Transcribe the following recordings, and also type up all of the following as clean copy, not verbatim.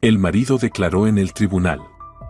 El marido declaró en el tribunal: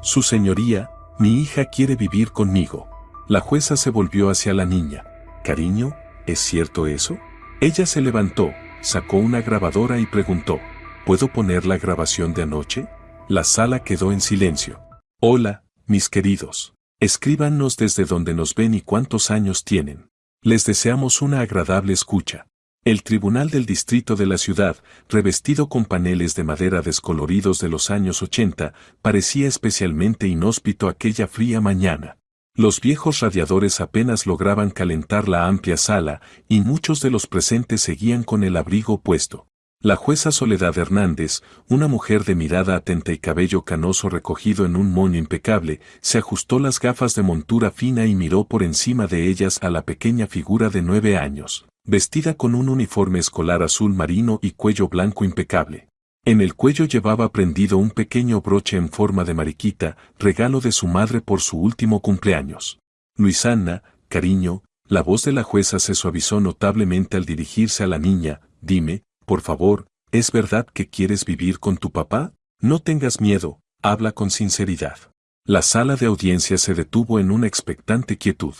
Su señoría, mi hija quiere vivir conmigo. La jueza se volvió hacia la niña. Cariño, ¿es cierto eso? Ella se levantó, sacó una grabadora y preguntó: ¿Puedo poner la grabación de anoche? La sala quedó en silencio. Hola, mis queridos. Escríbanos desde donde nos ven y cuántos años tienen. Les deseamos una agradable escucha. El tribunal del distrito de la ciudad, revestido con paneles de madera descoloridos de los años 80, parecía especialmente inhóspito aquella fría mañana. Los viejos radiadores apenas lograban calentar la amplia sala, y muchos de los presentes seguían con el abrigo puesto. La jueza Soledad Hernández, una mujer de mirada atenta y cabello canoso recogido en un moño impecable, se ajustó las gafas de montura fina y miró por encima de ellas a la pequeña figura de 9 años, vestida con un uniforme escolar azul marino y cuello blanco impecable. En el cuello llevaba prendido un pequeño broche en forma de mariquita, regalo de su madre por su último cumpleaños. Luisanna, cariño, la voz de la jueza se suavizó notablemente al dirigirse a la niña. Dime, por favor, ¿es verdad que quieres vivir con tu papá? No tengas miedo, habla con sinceridad. La sala de audiencia se detuvo en una expectante quietud.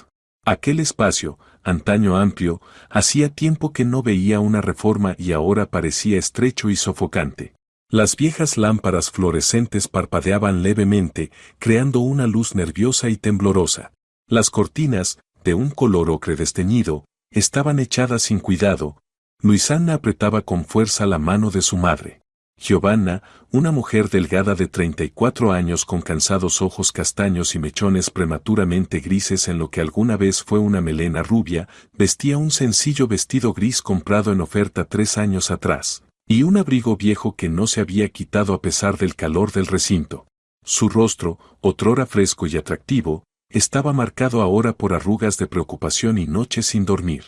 Aquel espacio, antaño amplio, hacía tiempo que no veía una reforma y ahora parecía estrecho y sofocante. Las viejas lámparas fluorescentes parpadeaban levemente, creando una luz nerviosa y temblorosa. Las cortinas, de un color ocre desteñido, estaban echadas sin cuidado. Luisanna apretaba con fuerza la mano de su madre. Giovanna, una mujer delgada de 34 años con cansados ojos castaños y mechones prematuramente grises en lo que alguna vez fue una melena rubia, vestía un sencillo vestido gris comprado en oferta 3 años atrás, y un abrigo viejo que no se había quitado a pesar del calor del recinto. Su rostro, otrora fresco y atractivo, estaba marcado ahora por arrugas de preocupación y noches sin dormir.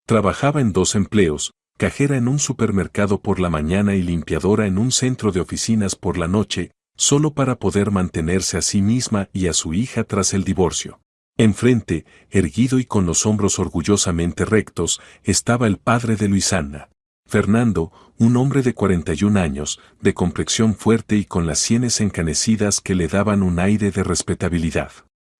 Trabajaba en 2 empleos, cajera en un supermercado por la mañana y limpiadora en un centro de oficinas por la noche, solo para poder mantenerse a sí misma y a su hija tras el divorcio. Enfrente, erguido y con los hombros orgullosamente rectos, estaba el padre de Luisanna. Fernando, un hombre de 41 años, de complexión fuerte y con las sienes encanecidas que le daban un aire de respetabilidad.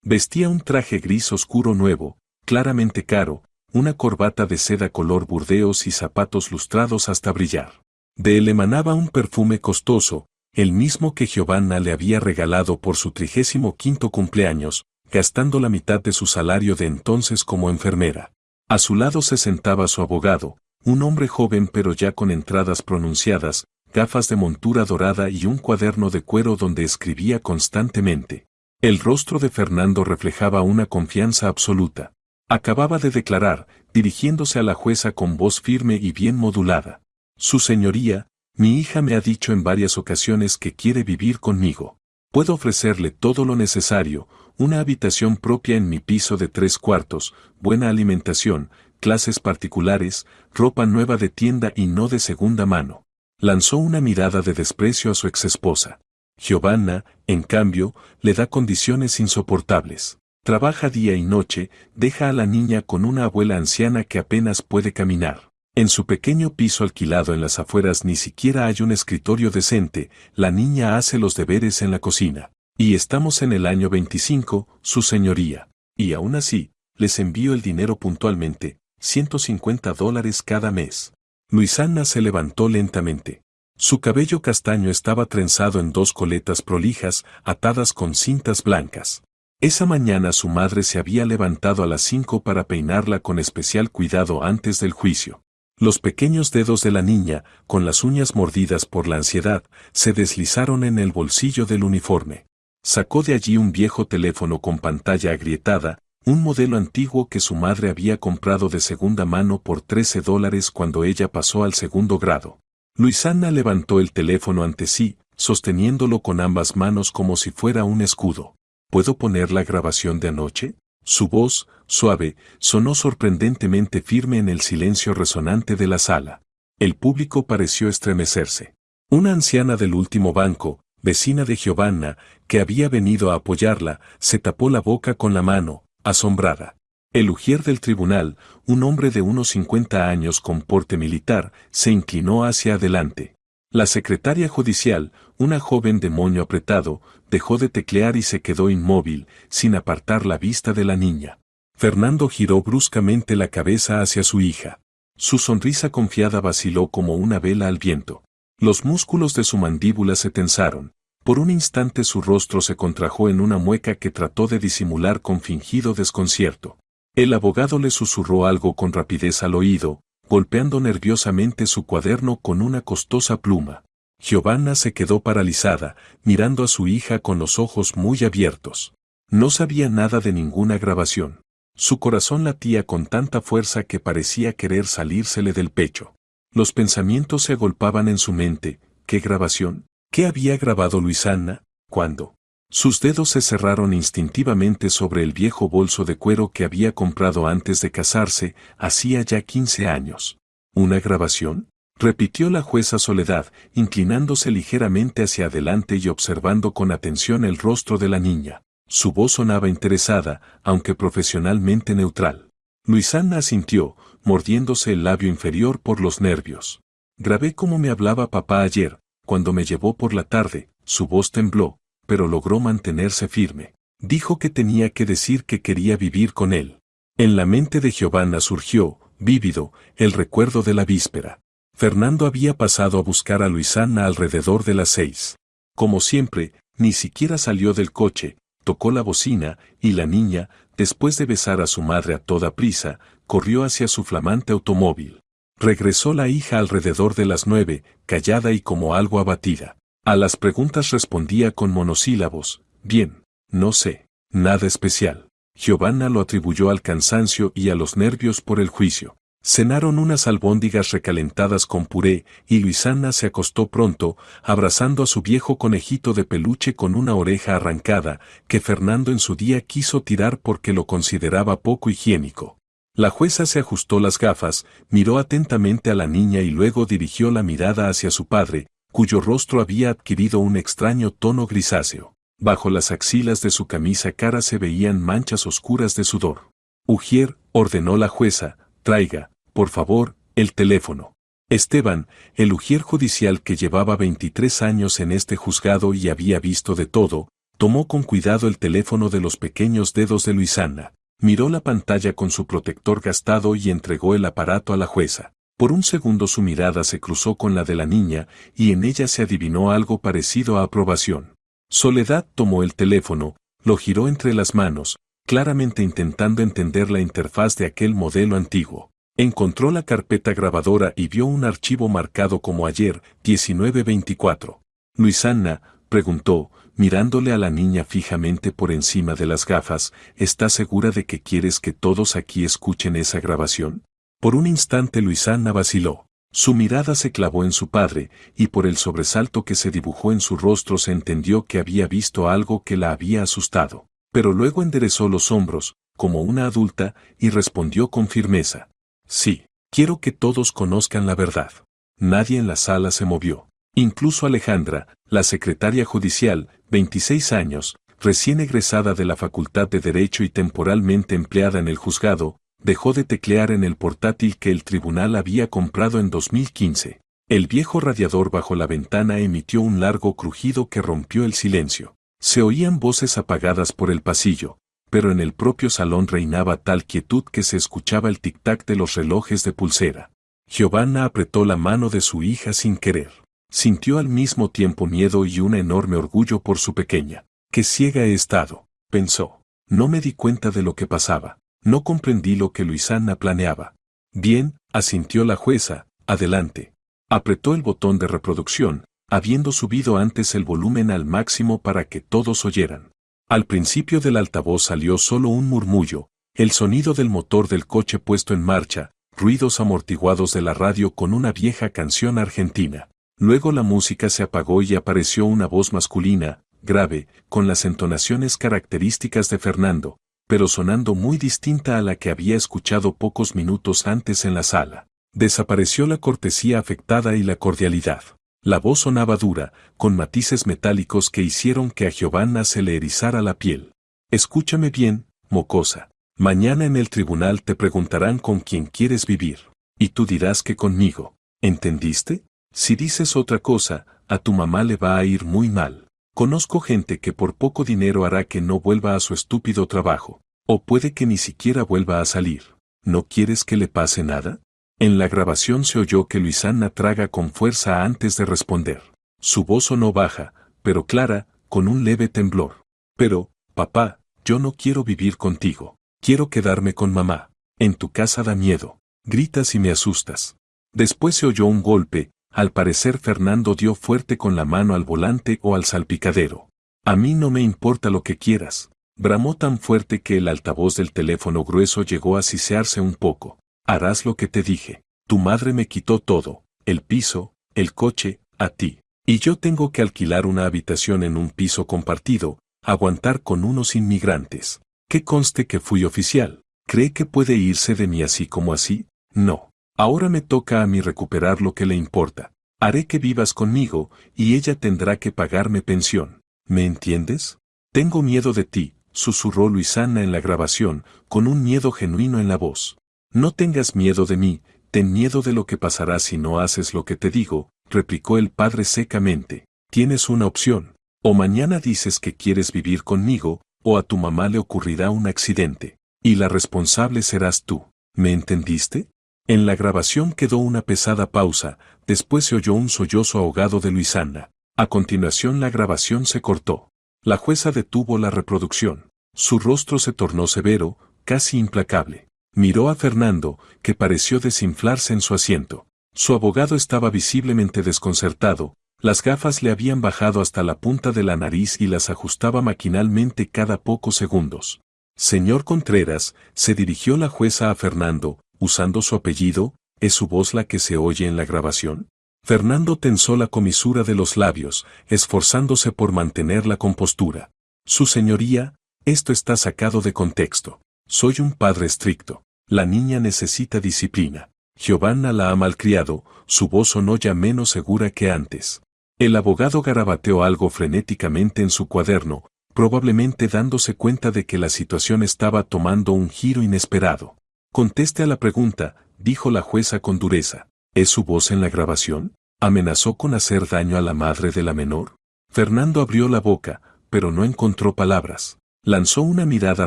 Vestía un traje gris oscuro nuevo, claramente caro, una corbata de seda color burdeos y zapatos lustrados hasta brillar. De él emanaba un perfume costoso, el mismo que Giovanna le había regalado por su 35º cumpleaños, gastando la mitad de su salario de entonces como enfermera. A su lado se sentaba su abogado, un hombre joven pero ya con entradas pronunciadas, gafas de montura dorada y un cuaderno de cuero donde escribía constantemente. El rostro de Fernando reflejaba una confianza absoluta. Acababa de declarar, dirigiéndose a la jueza con voz firme y bien modulada: Su señoría, mi hija me ha dicho en varias ocasiones que quiere vivir conmigo. Puedo ofrecerle todo lo necesario, una habitación propia en mi piso de 3 cuartos, buena alimentación, clases particulares, ropa nueva de tienda y no de segunda mano. Lanzó una mirada de desprecio a su exesposa. Giovanna, en cambio, le da condiciones insoportables. Trabaja día y noche, deja a la niña con una abuela anciana que apenas puede caminar. En su pequeño piso alquilado en las afueras ni siquiera hay un escritorio decente, la niña hace los deberes en la cocina. Y estamos en el año 25, su señoría. Y aún así, les envío el dinero puntualmente, $150 cada mes. Luisanna se levantó lentamente. Su cabello castaño estaba trenzado en 2 coletas prolijas, atadas con cintas blancas. Esa mañana su madre se había levantado a las 5 para peinarla con especial cuidado antes del juicio. Los pequeños dedos de la niña, con las uñas mordidas por la ansiedad, se deslizaron en el bolsillo del uniforme. Sacó de allí un viejo teléfono con pantalla agrietada, un modelo antiguo que su madre había comprado de segunda mano por $13 cuando ella pasó al 2º grado. Luisanna levantó el teléfono ante sí, sosteniéndolo con ambas manos como si fuera un escudo. ¿Puedo poner la grabación de anoche? Su voz, suave, sonó sorprendentemente firme en el silencio resonante de la sala. El público pareció estremecerse. Una anciana del último banco, vecina de Giovanna, que había venido a apoyarla, se tapó la boca con la mano, asombrada. El ujier del tribunal, un hombre de unos 50 años con porte militar, se inclinó hacia adelante. La secretaria judicial, una joven de moño apretado, dejó de teclear y se quedó inmóvil, sin apartar la vista de la niña. Fernando giró bruscamente la cabeza hacia su hija. Su sonrisa confiada vaciló como una vela al viento. Los músculos de su mandíbula se tensaron. Por un instante su rostro se contrajo en una mueca que trató de disimular con fingido desconcierto. El abogado le susurró algo con rapidez al oído, golpeando nerviosamente su cuaderno con una costosa pluma. Giovanna se quedó paralizada, mirando a su hija con los ojos muy abiertos. No sabía nada de ninguna grabación. Su corazón latía con tanta fuerza que parecía querer salírsele del pecho. Los pensamientos se agolpaban en su mente. ¿Qué grabación? ¿Qué había grabado Luisana? ¿Cuándo? Sus dedos se cerraron instintivamente sobre el viejo bolso de cuero que había comprado antes de casarse, hacía ya 15 años. ¿Una grabación? Repitió la jueza Soledad, inclinándose ligeramente hacia adelante y observando con atención el rostro de la niña. Su voz sonaba interesada, aunque profesionalmente neutral. Luisana asintió, mordiéndose el labio inferior por los nervios. Grabé cómo me hablaba papá ayer, cuando me llevó por la tarde. Su voz tembló, pero logró mantenerse firme. Dijo que tenía que decir que quería vivir con él. En la mente de Giovanna surgió, vívido, el recuerdo de la víspera. Fernando había pasado a buscar a Luisana alrededor de las 6. Como siempre, ni siquiera salió del coche, tocó la bocina, y la niña, después de besar a su madre a toda prisa, corrió hacia su flamante automóvil. Regresó la hija alrededor de las 9, callada y como algo abatida. A las preguntas respondía con monosílabos, bien, no sé, nada especial. Giovanna lo atribuyó al cansancio y a los nervios por el juicio. Cenaron unas albóndigas recalentadas con puré, y Luisana se acostó pronto, abrazando a su viejo conejito de peluche con una oreja arrancada, que Fernando en su día quiso tirar porque lo consideraba poco higiénico. La jueza se ajustó las gafas, miró atentamente a la niña y luego dirigió la mirada hacia su padre, cuyo rostro había adquirido un extraño tono grisáceo. Bajo las axilas de su camisa cara se veían manchas oscuras de sudor. Ujier, ordenó la jueza, traiga, por favor, el teléfono. Esteban, el ujier judicial que llevaba 23 años en este juzgado y había visto de todo, tomó con cuidado el teléfono de los pequeños dedos de Luisana, miró la pantalla con su protector gastado y entregó el aparato a la jueza. Por un segundo su mirada se cruzó con la de la niña, y en ella se adivinó algo parecido a aprobación. Soledad tomó el teléfono, lo giró entre las manos, claramente intentando entender la interfaz de aquel modelo antiguo. Encontró la carpeta grabadora y vio un archivo marcado como ayer, 1924. Luisana, preguntó, mirándole a la niña fijamente por encima de las gafas, ¿estás segura de que quieres que todos aquí escuchen esa grabación? Por un instante Luisana vaciló. Su mirada se clavó en su padre, y por el sobresalto que se dibujó en su rostro se entendió que había visto algo que la había asustado. Pero luego enderezó los hombros, como una adulta, y respondió con firmeza. Sí, quiero que todos conozcan la verdad. Nadie en la sala se movió. Incluso Alejandra, la secretaria judicial, 26 años, recién egresada de la Facultad de Derecho y temporalmente empleada en el juzgado, dejó de teclear en el portátil que el tribunal había comprado en 2015. El viejo radiador bajo la ventana emitió un largo crujido que rompió el silencio. Se oían voces apagadas por el pasillo, pero en el propio salón reinaba tal quietud que se escuchaba el tic-tac de los relojes de pulsera. Giovanna apretó la mano de su hija sin querer. Sintió al mismo tiempo miedo y un enorme orgullo por su pequeña. Qué ciega he estado, pensó. No me di cuenta de lo que pasaba. No comprendí lo que Luisana planeaba. Bien, asintió la jueza, adelante. Apretó el botón de reproducción, habiendo subido antes el volumen al máximo para que todos oyeran. Al principio del altavoz salió solo un murmullo, el sonido del motor del coche puesto en marcha, ruidos amortiguados de la radio con una vieja canción argentina. Luego la música se apagó y apareció una voz masculina, grave, con las entonaciones características de Fernando, pero sonando muy distinta a la que había escuchado pocos minutos antes en la sala. Desapareció la cortesía afectada y la cordialidad. La voz sonaba dura, con matices metálicos que hicieron que a Giovanna se le erizara la piel. Escúchame bien, mocosa. Mañana en el tribunal te preguntarán con quién quieres vivir. Y tú dirás que conmigo. ¿Entendiste? Si dices otra cosa, a tu mamá le va a ir muy mal. Conozco gente que por poco dinero hará que no vuelva a su estúpido trabajo, o puede que ni siquiera vuelva a salir. ¿No quieres que le pase nada? En la grabación se oyó que Luisana traga con fuerza antes de responder. Su voz sonó baja, pero clara, con un leve temblor. Pero, papá, yo no quiero vivir contigo. Quiero quedarme con mamá. En tu casa da miedo. Gritas y me asustas. Después se oyó un golpe. Al parecer Fernando dio fuerte con la mano al volante o al salpicadero. A mí no me importa lo que quieras. Bramó tan fuerte que el altavoz del teléfono grueso llegó a sisearse un poco. Harás lo que te dije. Tu madre me quitó todo, el piso, el coche, a ti. Y yo tengo que alquilar una habitación en un piso compartido, aguantar con unos inmigrantes. Que conste que fui oficial. ¿Cree que puede irse de mí así como así? No. Ahora me toca a mí recuperar lo que le importa. Haré que vivas conmigo, y ella tendrá que pagarme pensión. ¿Me entiendes? Tengo miedo de ti, susurró Luisana en la grabación, con un miedo genuino en la voz. No tengas miedo de mí, ten miedo de lo que pasará si no haces lo que te digo, replicó el padre secamente. Tienes una opción. O mañana dices que quieres vivir conmigo, o a tu mamá le ocurrirá un accidente. Y la responsable serás tú. ¿Me entendiste? En la grabación quedó una pesada pausa, después se oyó un sollozo ahogado de Luisana. A continuación la grabación se cortó. La jueza detuvo la reproducción. Su rostro se tornó severo, casi implacable. Miró a Fernando, que pareció desinflarse en su asiento. Su abogado estaba visiblemente desconcertado, las gafas le habían bajado hasta la punta de la nariz y las ajustaba maquinalmente cada pocos segundos. Señor Contreras, se dirigió la jueza a Fernando, usando su apellido, ¿es su voz la que se oye en la grabación? Fernando tensó la comisura de los labios, esforzándose por mantener la compostura. Su señoría, esto está sacado de contexto. Soy un padre estricto. La niña necesita disciplina. Giovanna la ha malcriado, su voz sonó ya menos segura que antes. El abogado garabateó algo frenéticamente en su cuaderno, probablemente dándose cuenta de que la situación estaba tomando un giro inesperado. Conteste a la pregunta, dijo la jueza con dureza. ¿Es su voz en la grabación? ¿Amenazó con hacer daño a la madre de la menor? Fernando abrió la boca, pero no encontró palabras. Lanzó una mirada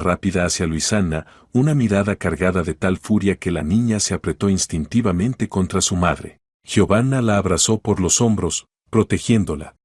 rápida hacia Luisana, una mirada cargada de tal furia que la niña se apretó instintivamente contra su madre. Giovanna la abrazó por los hombros, protegiéndola.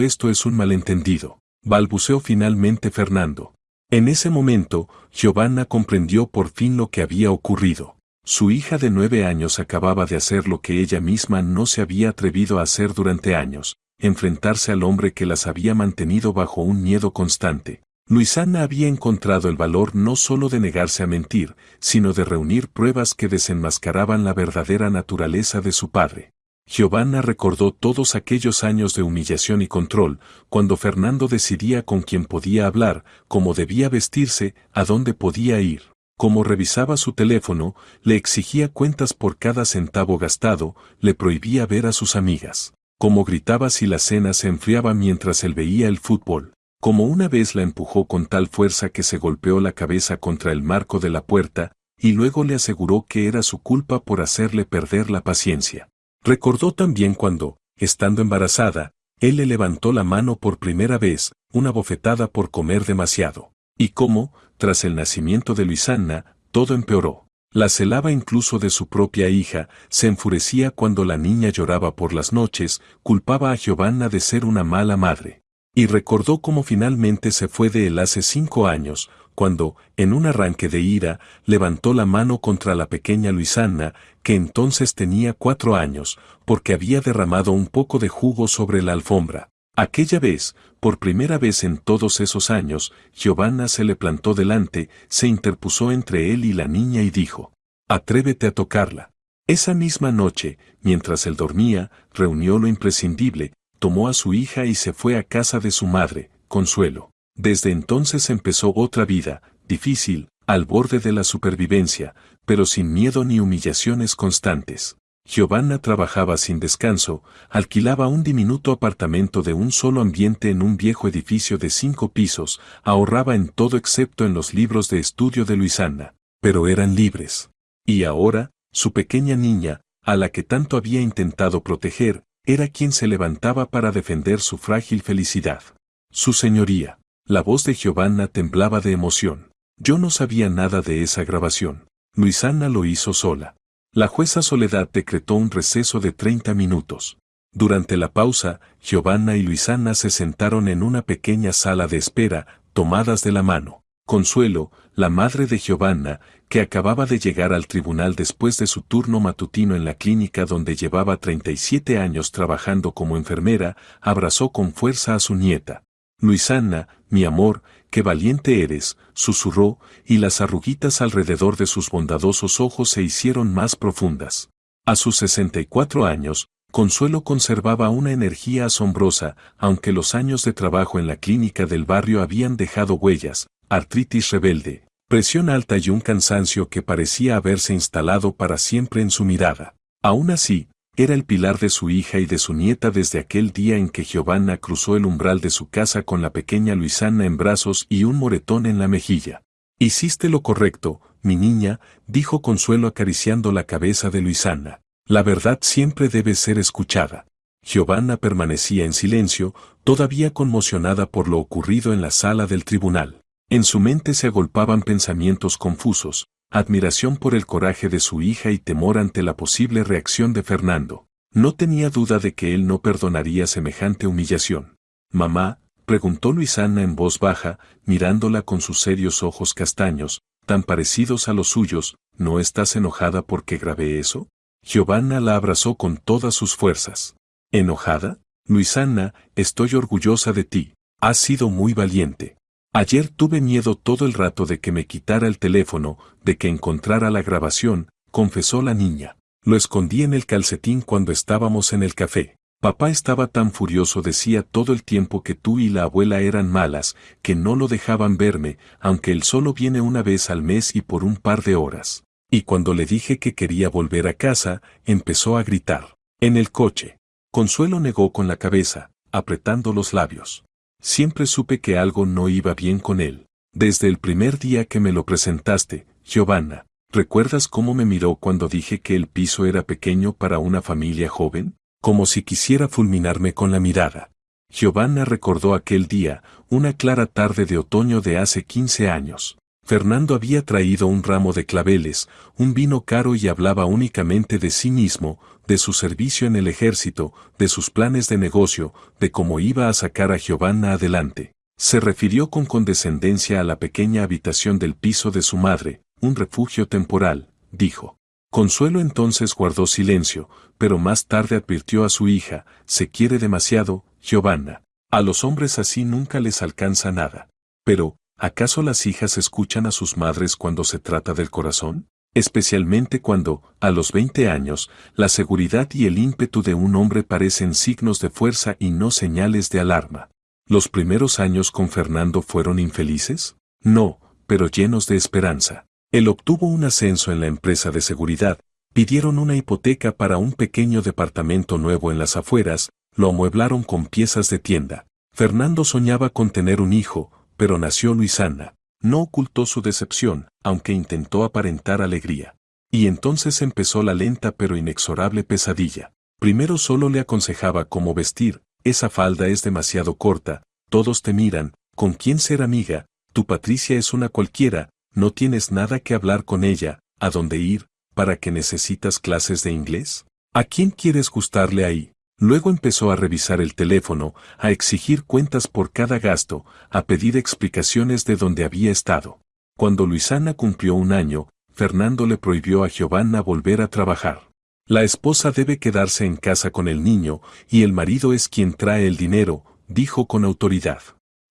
Esto es un malentendido, balbuceó finalmente Fernando. En ese momento, Giovanna comprendió por fin lo que había ocurrido. Su hija de 9 años acababa de hacer lo que ella misma no se había atrevido a hacer durante años, enfrentarse al hombre que las había mantenido bajo un miedo constante. Luisana había encontrado el valor no solo de negarse a mentir, sino de reunir pruebas que desenmascaraban la verdadera naturaleza de su padre. Giovanna recordó todos aquellos años de humillación y control, cuando Fernando decidía con quién podía hablar, cómo debía vestirse, a dónde podía ir. Como revisaba su teléfono, le exigía cuentas por cada centavo gastado, le prohibía ver a sus amigas. Como gritaba si la cena se enfriaba mientras él veía el fútbol. Como una vez la empujó con tal fuerza que se golpeó la cabeza contra el marco de la puerta, y luego le aseguró que era su culpa por hacerle perder la paciencia. Recordó también cuando, estando embarazada, él le levantó la mano por primera vez, una bofetada por comer demasiado. Y cómo, tras el nacimiento de Luisana, todo empeoró. La celaba incluso de su propia hija, se enfurecía cuando la niña lloraba por las noches, culpaba a Giovanna de ser una mala madre. Y recordó cómo finalmente se fue de él hace 5 años, cuando, en un arranque de ira, levantó la mano contra la pequeña Luisana, que entonces tenía 4 años, porque había derramado un poco de jugo sobre la alfombra. Aquella vez, por primera vez en todos esos años, Giovanna se le plantó delante, se interpuso entre él y la niña y dijo: «Atrévete a tocarla». Esa misma noche, mientras él dormía, reunió lo imprescindible, tomó a su hija y se fue a casa de su madre, Consuelo. Desde entonces empezó otra vida, difícil, al borde de la supervivencia, pero sin miedo ni humillaciones constantes. Giovanna trabajaba sin descanso, alquilaba un diminuto apartamento de un solo ambiente en un viejo edificio de 5 pisos, ahorraba en todo excepto en los libros de estudio de Luisana, pero eran libres. Y ahora, su pequeña niña, a la que tanto había intentado proteger, era quien se levantaba para defender su frágil felicidad. Su señoría. La voz de Giovanna temblaba de emoción. Yo no sabía nada de esa grabación. Luisana lo hizo sola. La jueza Soledad decretó un receso de 30 minutos. Durante la pausa, Giovanna y Luisana se sentaron en una pequeña sala de espera, tomadas de la mano. Consuelo, la madre de Giovanna, que acababa de llegar al tribunal después de su turno matutino en la clínica donde llevaba 37 años trabajando como enfermera, abrazó con fuerza a su nieta. Luisana, mi amor, qué valiente eres, susurró, y las arruguitas alrededor de sus bondadosos ojos se hicieron más profundas. A sus 64 años, Consuelo conservaba una energía asombrosa, aunque los años de trabajo en la clínica del barrio habían dejado huellas, artritis rebelde, presión alta y un cansancio que parecía haberse instalado para siempre en su mirada. Aún así, era el pilar de su hija y de su nieta desde aquel día en que Giovanna cruzó el umbral de su casa con la pequeña Luisana en brazos y un moretón en la mejilla. Hiciste lo correcto, mi niña, dijo Consuelo acariciando la cabeza de Luisana. La verdad siempre debe ser escuchada. Giovanna permanecía en silencio, todavía conmocionada por lo ocurrido en la sala del tribunal. En su mente se agolpaban pensamientos confusos, admiración por el coraje de su hija y temor ante la posible reacción de Fernando. No tenía duda de que él no perdonaría semejante humillación. «Mamá», preguntó Luisana en voz baja, mirándola con sus serios ojos castaños, tan parecidos a los suyos, ¿no estás enojada porque grabé eso? Giovanna la abrazó con todas sus fuerzas. ¿Enojada? Luisana, estoy orgullosa de ti. Has sido muy valiente. Ayer tuve miedo todo el rato de que me quitara el teléfono, de que encontrara la grabación, confesó la niña. Lo escondí en el calcetín cuando estábamos en el café. Papá estaba tan furioso, decía todo el tiempo que tú y la abuela eran malas, que no lo dejaban verme, aunque él solo viene una vez al mes y por un par de horas. Y cuando le dije que quería volver a casa, empezó a gritar. En el coche. Consuelo negó con la cabeza, apretando los labios. Siempre supe que algo no iba bien con él. Desde el primer día que me lo presentaste, Giovanna, ¿recuerdas cómo me miró cuando dije que el piso era pequeño para una familia joven? Como si quisiera fulminarme con la mirada. Giovanna recordó aquel día, una clara tarde de otoño de hace 15 años. Fernando había traído un ramo de claveles, un vino caro y hablaba únicamente de sí mismo, de su servicio en el ejército, de sus planes de negocio, de cómo iba a sacar a Giovanna adelante. Se refirió con condescendencia a la pequeña habitación del piso de su madre, un refugio temporal, dijo. Consuelo entonces guardó silencio, pero más tarde advirtió a su hija, se quiere demasiado, Giovanna. A los hombres así nunca les alcanza nada. Pero, ¿acaso las hijas escuchan a sus madres cuando se trata del corazón? Especialmente cuando, a los 20 años, la seguridad y el ímpetu de un hombre parecen signos de fuerza y no señales de alarma. ¿Los primeros años con Fernando fueron infelices? No, pero llenos de esperanza. Él obtuvo un ascenso en la empresa de seguridad, pidieron una hipoteca para un pequeño departamento nuevo en las afueras, lo amueblaron con piezas de tienda. Fernando soñaba con tener un hijo, pero nació Luisana. No ocultó su decepción, aunque intentó aparentar alegría. Y entonces empezó la lenta pero inexorable pesadilla. Primero solo le aconsejaba cómo vestir, esa falda es demasiado corta, todos te miran, ¿con quién ser amiga? Tu Patricia es una cualquiera, no tienes nada que hablar con ella, ¿a dónde ir? ¿Para qué necesitas clases de inglés? ¿A quién quieres gustarle ahí? Luego empezó a revisar el teléfono, a exigir cuentas por cada gasto, a pedir explicaciones de dónde había estado. Cuando Luisana cumplió un año, Fernando le prohibió a Giovanna volver a trabajar. La esposa debe quedarse en casa con el niño, y el marido es quien trae el dinero, dijo con autoridad.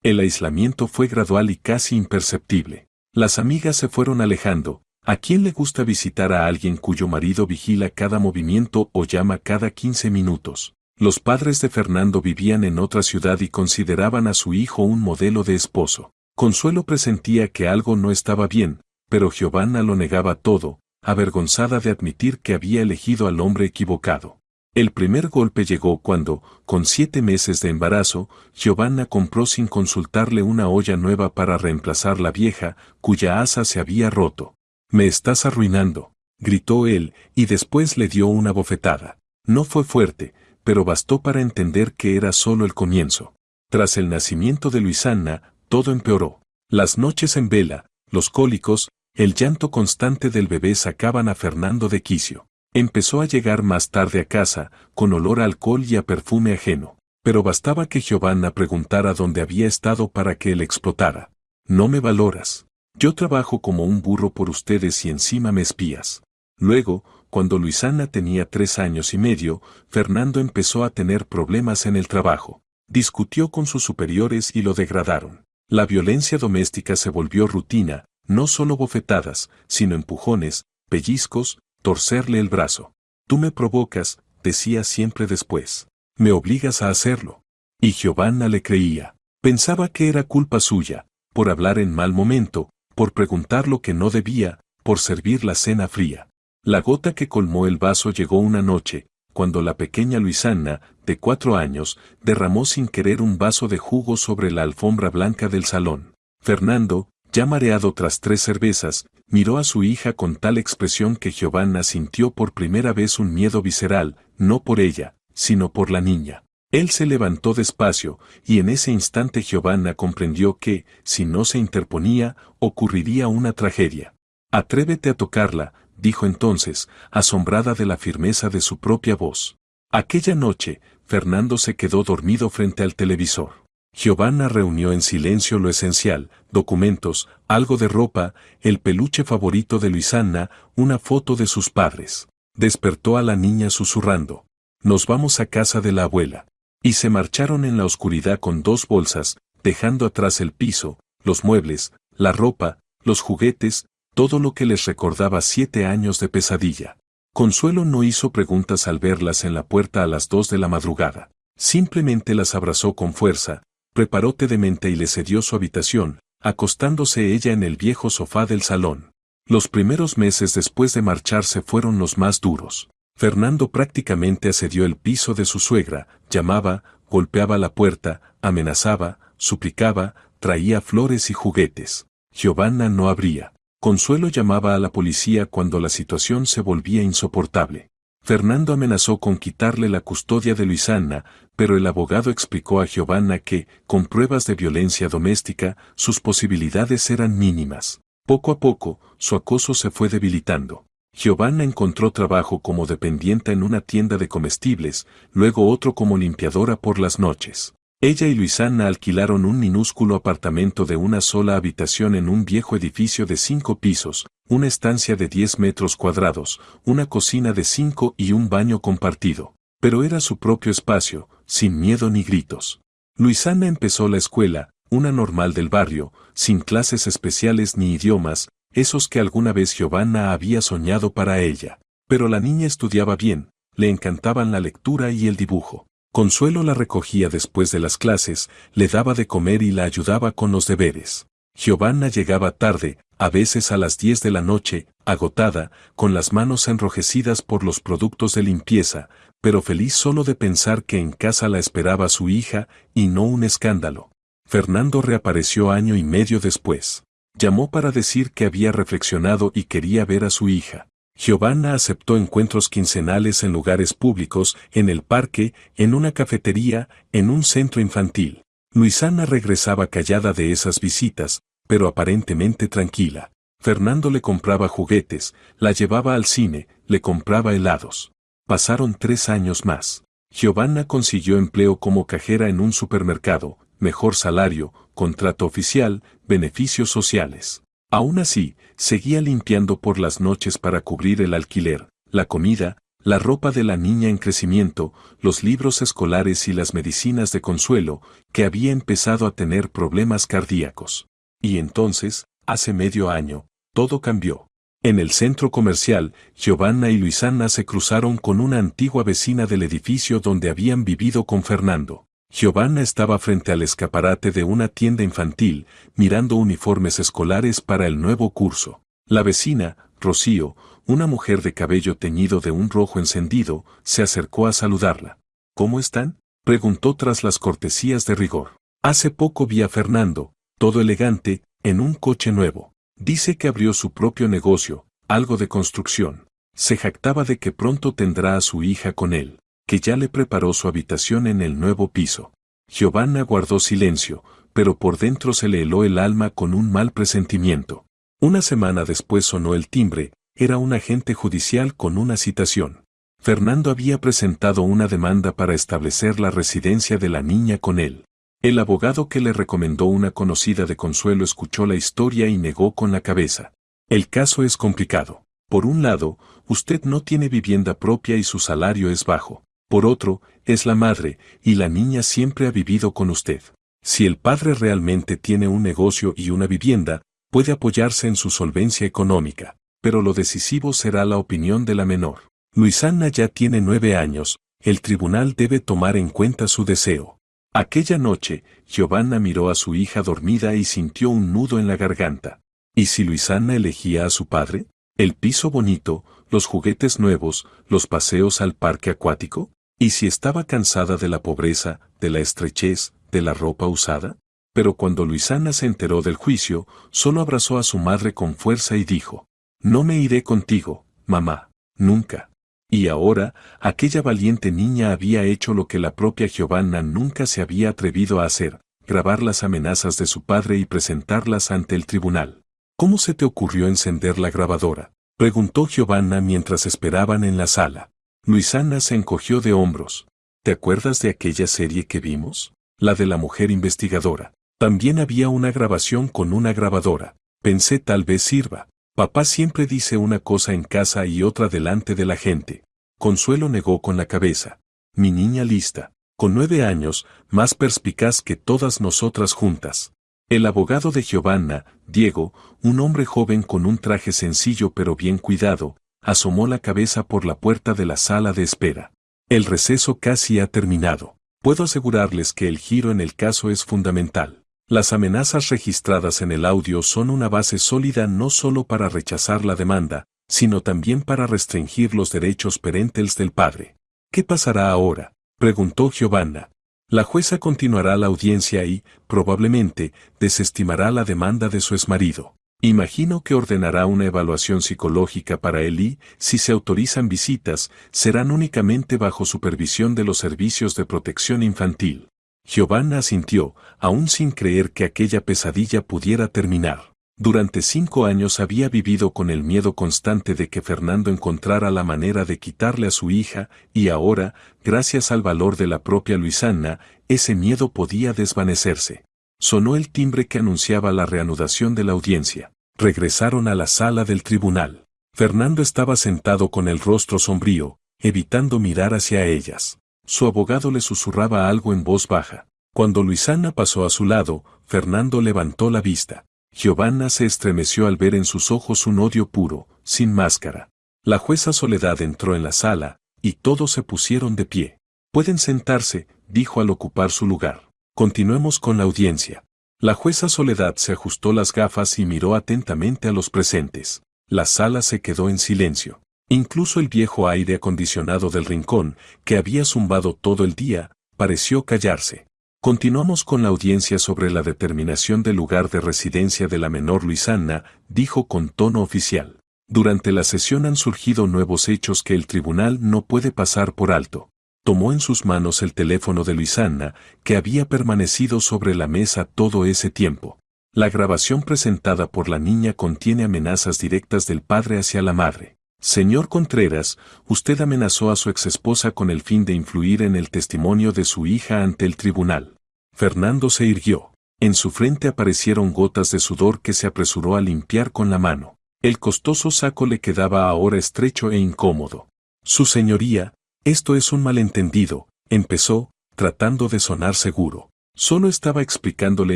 El aislamiento fue gradual y casi imperceptible. Las amigas se fueron alejando. ¿A quién le gusta visitar a alguien cuyo marido vigila cada movimiento o llama cada 15 minutos? Los padres de Fernando vivían en otra ciudad y consideraban a su hijo un modelo de esposo. Consuelo presentía que algo no estaba bien, pero Giovanna lo negaba todo, avergonzada de admitir que había elegido al hombre equivocado. El primer golpe llegó cuando, con 7 meses de embarazo, Giovanna compró sin consultarle una olla nueva para reemplazar la vieja, cuya asa se había roto. «Me estás arruinando», gritó él, y después le dio una bofetada. No fue fuerte, pero bastó para entender que era solo el comienzo. Tras el nacimiento de Luisana, todo empeoró. Las noches en vela, los cólicos, el llanto constante del bebé sacaban a Fernando de quicio. Empezó a llegar más tarde a casa, con olor a alcohol y a perfume ajeno. Pero bastaba que Giovanna preguntara dónde había estado para que él explotara. No me valoras. Yo trabajo como un burro por ustedes y encima me espías. Luego, cuando Luisana tenía 3 años y medio, Fernando empezó a tener problemas en el trabajo. Discutió con sus superiores y lo degradaron. La violencia doméstica se volvió rutina, no solo bofetadas, sino empujones, pellizcos, torcerle el brazo. Tú me provocas, decía siempre después. Me obligas a hacerlo. Y Giovanna le creía. Pensaba que era culpa suya, por hablar en mal momento, por preguntar lo que no debía, por servir la cena fría. La gota que colmó el vaso llegó una noche, cuando la pequeña Luisana, de 4 años, derramó sin querer un vaso de jugo sobre la alfombra blanca del salón. Fernando, ya mareado tras 3 cervezas, miró a su hija con tal expresión que Giovanna sintió por primera vez un miedo visceral, no por ella, sino por la niña. Él se levantó despacio, y en ese instante Giovanna comprendió que, si no se interponía, ocurriría una tragedia. Atrévete a tocarla, dijo entonces, asombrada de la firmeza de su propia voz. Aquella noche, Fernando se quedó dormido frente al televisor. Giovanna reunió en silencio lo esencial, documentos, algo de ropa, el peluche favorito de Luisana, una foto de sus padres. Despertó a la niña susurrando. Nos vamos a casa de la abuela. Y se marcharon en la oscuridad con 2 bolsas, dejando atrás el piso, los muebles, la ropa, los juguetes, todo lo que les recordaba 7 años de pesadilla. Consuelo no hizo preguntas al verlas en la puerta a las 2 de la madrugada. Simplemente las abrazó con fuerza, preparó té de menta y le cedió su habitación, acostándose ella en el viejo sofá del salón. Los primeros meses después de marcharse fueron los más duros. Fernando prácticamente asedió el piso de su suegra, llamaba, golpeaba la puerta, amenazaba, suplicaba, traía flores y juguetes. Giovanna no abría. Consuelo llamaba a la policía cuando la situación se volvía insoportable. Fernando amenazó con quitarle la custodia de Luisana, pero el abogado explicó a Giovanna que, con pruebas de violencia doméstica, sus posibilidades eran mínimas. Poco a poco, su acoso se fue debilitando. Giovanna encontró trabajo como dependienta en una tienda de comestibles, luego otro como limpiadora por las noches. Ella y Luisana alquilaron un minúsculo apartamento de una sola habitación en un viejo edificio de 5 pisos, una estancia de 10 metros cuadrados, una cocina de 5 y un baño compartido. Pero era su propio espacio, sin miedo ni gritos. Luisana empezó la escuela, una normal del barrio, sin clases especiales ni idiomas, esos que alguna vez Giovanna había soñado para ella. Pero la niña estudiaba bien, le encantaban la lectura y el dibujo. Consuelo la recogía después de las clases, le daba de comer y la ayudaba con los deberes. Giovanna llegaba tarde, a veces a las 10 de la noche, agotada, con las manos enrojecidas por los productos de limpieza, pero feliz solo de pensar que en casa la esperaba su hija, y no un escándalo. Fernando reapareció año y medio después. Llamó para decir que había reflexionado y quería ver a su hija. Giovanna aceptó encuentros quincenales en lugares públicos, en el parque, en una cafetería, en un centro infantil. Luisana regresaba callada de esas visitas, pero aparentemente tranquila. Fernando le compraba juguetes, la llevaba al cine, le compraba helados. Pasaron 3 años más. Giovanna consiguió empleo como cajera en un supermercado, mejor salario, contrato oficial, beneficios sociales. Aún así, seguía limpiando por las noches para cubrir el alquiler, la comida, la ropa de la niña en crecimiento, los libros escolares y las medicinas de Consuelo, que había empezado a tener problemas cardíacos. Y entonces, hace medio año, todo cambió. En el centro comercial, Giovanna y Luisana se cruzaron con una antigua vecina del edificio donde habían vivido con Fernando. Giovanna estaba frente al escaparate de una tienda infantil, mirando uniformes escolares para el nuevo curso. La vecina, Rocío, una mujer de cabello teñido de un rojo encendido, se acercó a saludarla. ¿Cómo están?, preguntó tras las cortesías de rigor. Hace poco vi a Fernando, todo elegante, en un coche nuevo. Dice que abrió su propio negocio, algo de construcción. Se jactaba de que pronto tendrá a su hija con él. que ya le preparó su habitación en el nuevo piso. Giovanna guardó silencio, pero por dentro se le heló el alma con un mal presentimiento. Una semana después sonó el timbre, era un agente judicial con una citación. Fernando había presentado una demanda para establecer la residencia de la niña con él. El abogado que le recomendó una conocida de Consuelo escuchó la historia y negó con la cabeza. El caso es complicado. Por un lado, usted no tiene vivienda propia y su salario es bajo. Por otro, es la madre, y la niña siempre ha vivido con usted. Si el padre realmente tiene un negocio y una vivienda, puede apoyarse en su solvencia económica, pero lo decisivo será la opinión de la menor. Luisana ya tiene 9 años, el tribunal debe tomar en cuenta su deseo. Aquella noche, Giovanna miró a su hija dormida y sintió un nudo en la garganta. ¿Y si Luisana elegía a su padre? ¿El piso bonito, los juguetes nuevos, los paseos al parque acuático? ¿Y si estaba cansada de la pobreza, de la estrechez, de la ropa usada? Pero cuando Luisana se enteró del juicio, solo abrazó a su madre con fuerza y dijo: «No me iré contigo, mamá, nunca». Y ahora, aquella valiente niña había hecho lo que la propia Giovanna nunca se había atrevido a hacer: grabar las amenazas de su padre y presentarlas ante el tribunal. «¿Cómo se te ocurrió encender la grabadora?», preguntó Giovanna mientras esperaban en la sala. Luisana se encogió de hombros. «¿Te acuerdas de aquella serie que vimos? La de la mujer investigadora. También había una grabación con una grabadora. Pensé tal vez sirva. Papá siempre dice una cosa en casa y otra delante de la gente». Consuelo negó con la cabeza. «Mi niña lista, con 9 años, más perspicaz que todas nosotras juntas». El abogado de Giovanna, Diego, un hombre joven con un traje sencillo pero bien cuidado, asomó la cabeza por la puerta de la sala de espera. «El receso casi ha terminado. Puedo asegurarles que el giro en el caso es fundamental. Las amenazas registradas en el audio son una base sólida no solo para rechazar la demanda, sino también para restringir los derechos parentales del padre». «¿Qué pasará ahora?», preguntó Giovanna. «La jueza continuará la audiencia y, probablemente, desestimará la demanda de su exmarido. Imagino que ordenará una evaluación psicológica para él y, si se autorizan visitas, serán únicamente bajo supervisión de los servicios de protección infantil». Giovanna asintió, aún sin creer que aquella pesadilla pudiera terminar. Durante 5 años había vivido con el miedo constante de que Fernando encontrara la manera de quitarle a su hija, y ahora, gracias al valor de la propia Luisana, ese miedo podía desvanecerse. Sonó el timbre que anunciaba la reanudación de la audiencia. Regresaron a la sala del tribunal. Fernando estaba sentado con el rostro sombrío, evitando mirar hacia ellas. Su abogado le susurraba algo en voz baja. Cuando Luisana pasó a su lado, Fernando levantó la vista. Giovanna se estremeció al ver en sus ojos un odio puro, sin máscara. La jueza Soledad entró en la sala, y todos se pusieron de pie. «Pueden sentarse», dijo al ocupar su lugar. «Continuemos con la audiencia». La jueza Soledad se ajustó las gafas y miró atentamente a los presentes. La sala se quedó en silencio. Incluso el viejo aire acondicionado del rincón, que había zumbado todo el día, pareció callarse. «Continuamos con la audiencia sobre la determinación del lugar de residencia de la menor Luisana», dijo con tono oficial. «Durante la sesión han surgido nuevos hechos que el tribunal no puede pasar por alto». Tomó en sus manos el teléfono de Luisana, que había permanecido sobre la mesa todo ese tiempo. La grabación presentada por la niña contiene amenazas directas del padre hacia la madre. «Señor Contreras, usted amenazó a su exesposa con el fin de influir en el testimonio de su hija ante el tribunal». Fernando se irguió. En su frente aparecieron gotas de sudor que se apresuró a limpiar con la mano. El costoso saco le quedaba ahora estrecho e incómodo. «Su señoría, esto es un malentendido», empezó, tratando de sonar seguro. «Solo estaba explicándole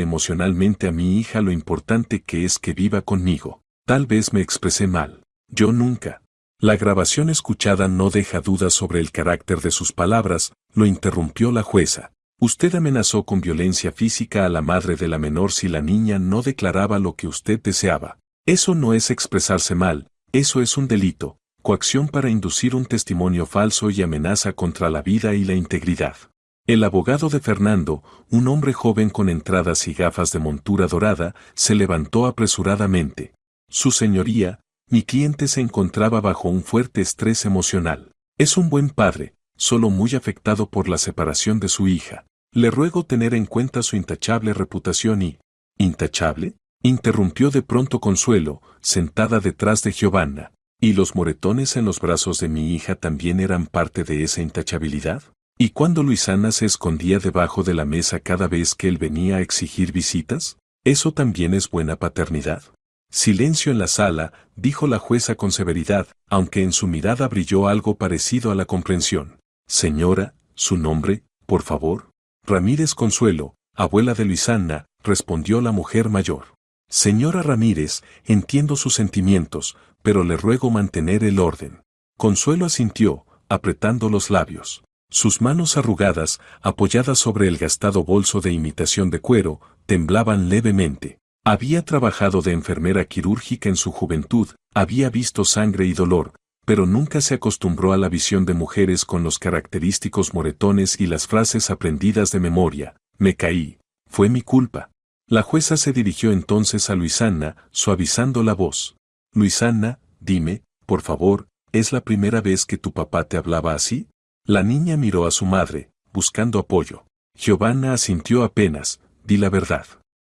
emocionalmente a mi hija lo importante que es que viva conmigo. Tal vez me expresé mal. Yo nunca». La grabación escuchada no deja dudas sobre el carácter de sus palabras, lo interrumpió la jueza. «Usted amenazó con violencia física a la madre de la menor si la niña no declaraba lo que usted deseaba. Eso no es expresarse mal, eso es un delito, coacción para inducir un testimonio falso y amenaza contra la vida y la integridad». El abogado de Fernando, un hombre joven con entradas y gafas de montura dorada, se levantó apresuradamente. «Su señoría, mi cliente se encontraba bajo un fuerte estrés emocional. Es un buen padre, solo muy afectado por la separación de su hija. Le ruego tener en cuenta su intachable reputación y... ¿Intachable? Interrumpió de pronto Consuelo, sentada detrás de Giovanna. ¿Y los moretones en los brazos de mi hija también eran parte de esa intachabilidad? ¿Y cuando Luisana se escondía debajo de la mesa cada vez que él venía a exigir visitas? ¿Eso también es buena paternidad? Silencio en la sala, dijo la jueza con severidad, aunque en su mirada brilló algo parecido a la comprensión. Señora, ¿su nombre, por favor? Ramírez Consuelo, abuela de Luisana, respondió la mujer mayor. Señora Ramírez, entiendo sus sentimientos, pero le ruego mantener el orden. Consuelo asintió, apretando los labios. Sus manos arrugadas, apoyadas sobre el gastado bolso de imitación de cuero, temblaban levemente. Había trabajado de enfermera quirúrgica en su juventud, había visto sangre y dolor, pero nunca se acostumbró a la visión de mujeres con los característicos moretones y las frases aprendidas de memoria. Me caí. Fue mi culpa. La jueza se dirigió entonces a Luisana, suavizando la voz. Luisana, dime, por favor, ¿es la primera vez que tu papá te hablaba así? La niña miró a su madre, buscando apoyo. Giovanna asintió apenas, di la verdad.